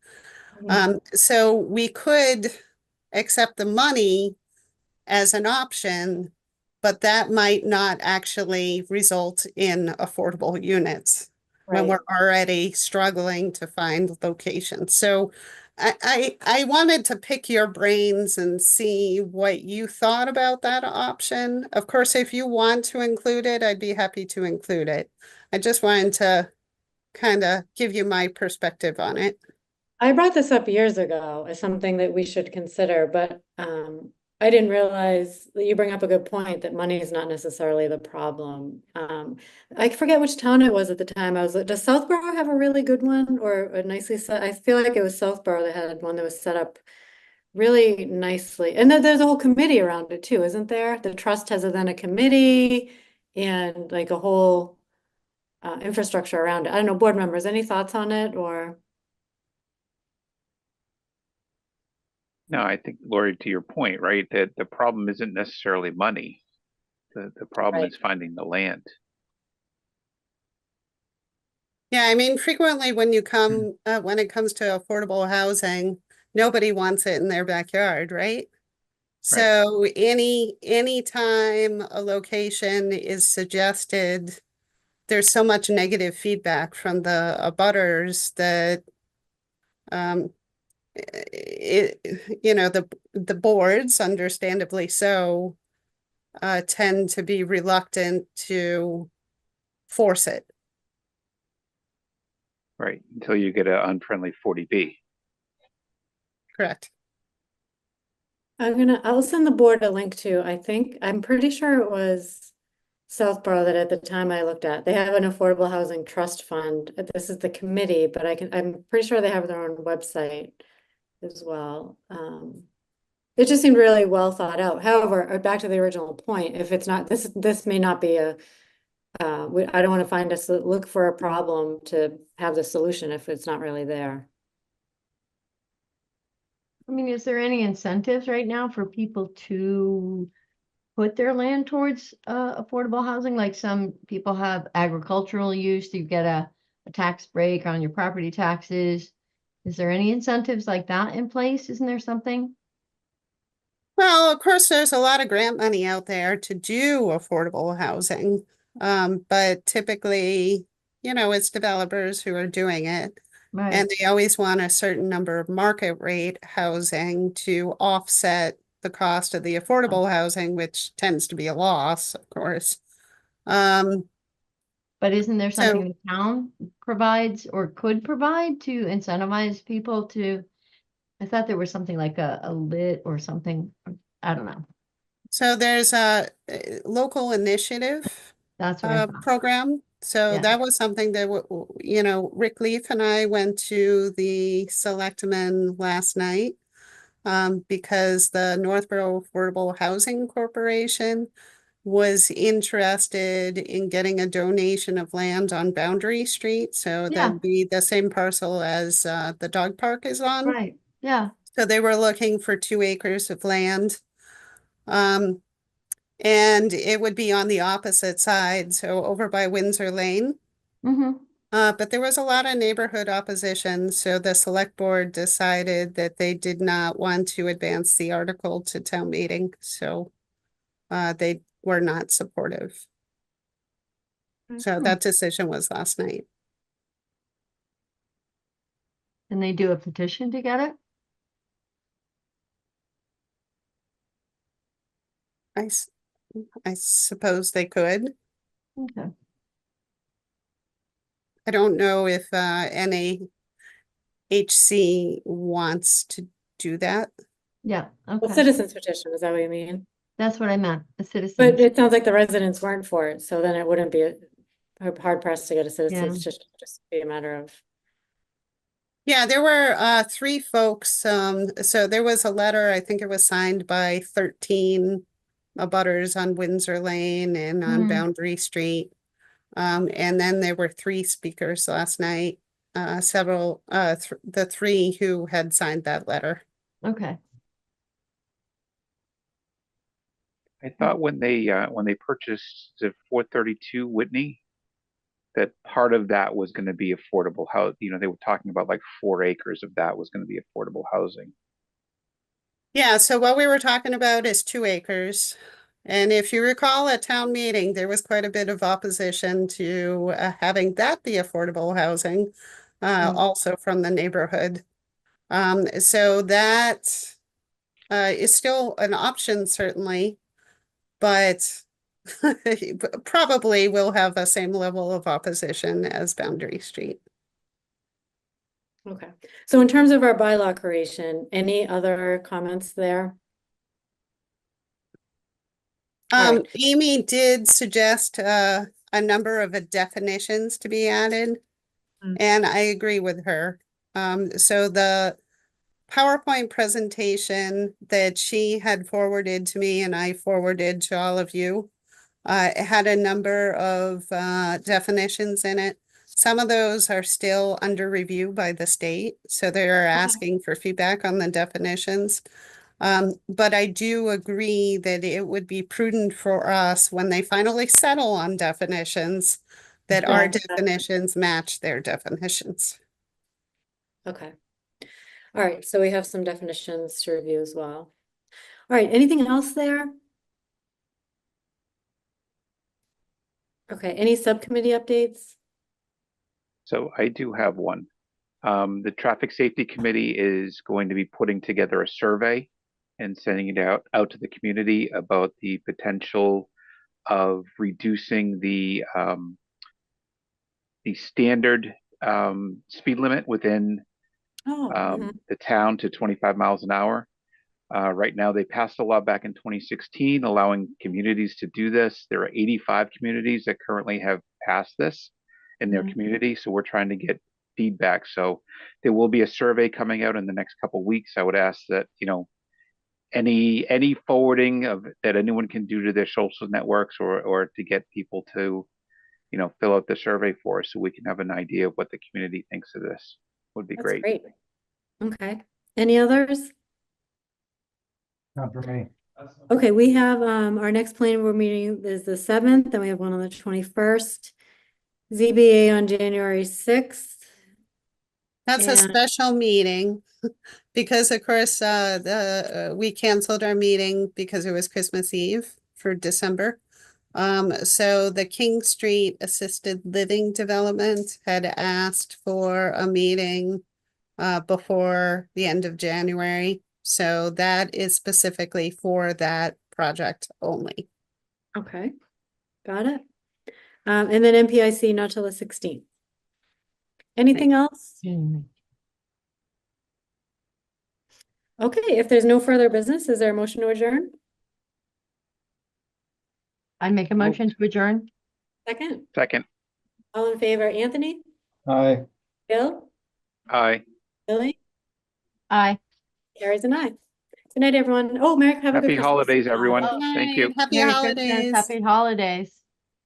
So we could accept the money as an option, but that might not actually result in affordable units when Right. we're already struggling to find locations. So I wanted to pick your brains and see what you thought about that option. Of course, if you want to include it, I'd be happy to include it. I just wanted to kind of give you my perspective on it. I brought this up years ago as something that we should consider, but I didn't realize that you bring up a good point that money is not necessarily the problem. I forget which town it was at the time. Does Southborough have a really good one or a nicely set? I feel like it was Southborough that had one that was set up really nicely. And then there's a whole committee around it too, isn't there? The trust has then a committee and like a whole infrastructure around it. I don't know, board members, any thoughts on it or? No, I think, Lori, to your point, right, that the problem isn't necessarily money. The problem Right. is finding the land. Yeah, I mean, frequently when you come, when it comes to affordable housing, nobody wants it in their backyard, right? So any time a location is suggested, there's so much negative feedback from the abutters that the boards, understandably so, tend to be reluctant to force it. Right, until you get an unfriendly 40B. Correct. I'll send the board a link to, I'm pretty sure it was Southborough that at the time I looked at, they have an affordable housing trust fund. This is the committee, but I'm pretty sure they have their own website as well. It just seemed really well thought out. However, back to the original point, if it's not, this may not be I don't want to find us, look for a problem to have the solution if it's not really there. I mean, is there any incentives right now for people to put their land towards affordable housing? Like some people have agricultural use, you get a tax break on your property taxes. Is there any incentives like that in place? Isn't there something? Well, of course, there's a lot of grant money out there to do affordable housing. But typically, it's developers who are doing it. Right. And they always want a certain number of market rate housing to offset the cost of the affordable housing, which tends to be a loss, of course. Um, But isn't there So- something the town provides or could provide to incentivize people to? I thought there was something like a lit or something. I don't know. so there's a local initiative That's what I thought. program. So Yeah. that was something that, you know, Rick Leaf and I went to the selectmen last night because the Northborough Affordable Housing Corporation was interested in getting a donation of land on Boundary Street. So Yeah. that'd be the same parcel as the dog park is on. Right. Yeah. So they were looking for 2 acres of land. And it would be on the opposite side, so over by Windsor Lane. Mm-hmm. But there was a lot of neighborhood opposition, so the select board decided that they did not want to advance the article to town meeting, so they were not supportive. So that decision was last night. And they do a petition to get it? I suppose they could. Okay. I don't know if NAHC wants to do that. Yeah. Well, Okay. citizens petition, is that what you mean? That's what I meant. A citizen. But it sounds like the residents weren't for it, so then it wouldn't be hard pressed to get a citizens, just be a matter of. Yeah, there were 3 folks. So there was a letter, I think it was signed by 13 abutters on Windsor Lane and on Mhm. Boundary Street. And then there were 3 speakers last night, the 3 who had signed that letter. Okay. I thought when they purchased the 432 Whitney, that part of that was going to be affordable house. You know, they were talking about like 4 acres of that was going to be affordable housing. Yeah, so what we were talking about is 2 acres. And if you recall at town meeting, there was quite a bit of opposition to having that be affordable housing, also from the neighborhood. So that is still an option, certainly, but probably will have the same level of opposition as Boundary Street. Okay, so in terms of our bylaw creation, any other comments there? All right. Amy did suggest a number of definitions to be added, and I agree with her. So the PowerPoint presentation that she had forwarded to me and I forwarded to all of you had a number of definitions in it. Some of those are still under review by the state, so they're asking for feedback on the definitions. But I do agree that it would be prudent for us when they finally settle on definitions, that our Yeah. definitions match their definitions. Okay. All right, so we have some definitions to review as well. All right, anything else there? Okay, any subcommittee updates? So I do have one. The Traffic Safety Committee is going to be putting together a survey and sending it out to the community about the potential of reducing the standard speed limit within the town to 25 miles an hour. Right now, they passed a law back in 2016 allowing communities to do this. There are 85 communities that currently have passed this in their community, so we're trying to get feedback. So there will be a survey coming out in the next couple of weeks. I would ask that, you know, any forwarding of that anyone can do to their social networks or to get people to, you know, fill out the survey for us so we can have an idea of what the community thinks of this would be That's great. great. Okay, any others? Not for me. Okay, we have our next planning board meeting is the 7th, then we have one on the 21st. ZBA on January 6th. That's a And- special meeting because of course, we canceled our meeting because it was Christmas Eve for December. So the King Street Assisted Living Development had asked for a meeting before the end of January. So that is specifically for that project only. Okay, got it. And then MPIC not till the 16th. Anything else? Hmm. Okay, if there's no further business, is there a motion to adjourn? I make a motion to adjourn. Second, Second, all in favor, Anthony, Aye. Bill, aye. Billy, Aye. Carries an eye. Good night, everyone. Oh, Merry, have a good Happy Christmas. holidays, everyone. Oh, Thank you. Happy Merry holidays. Christmas, happy holidays.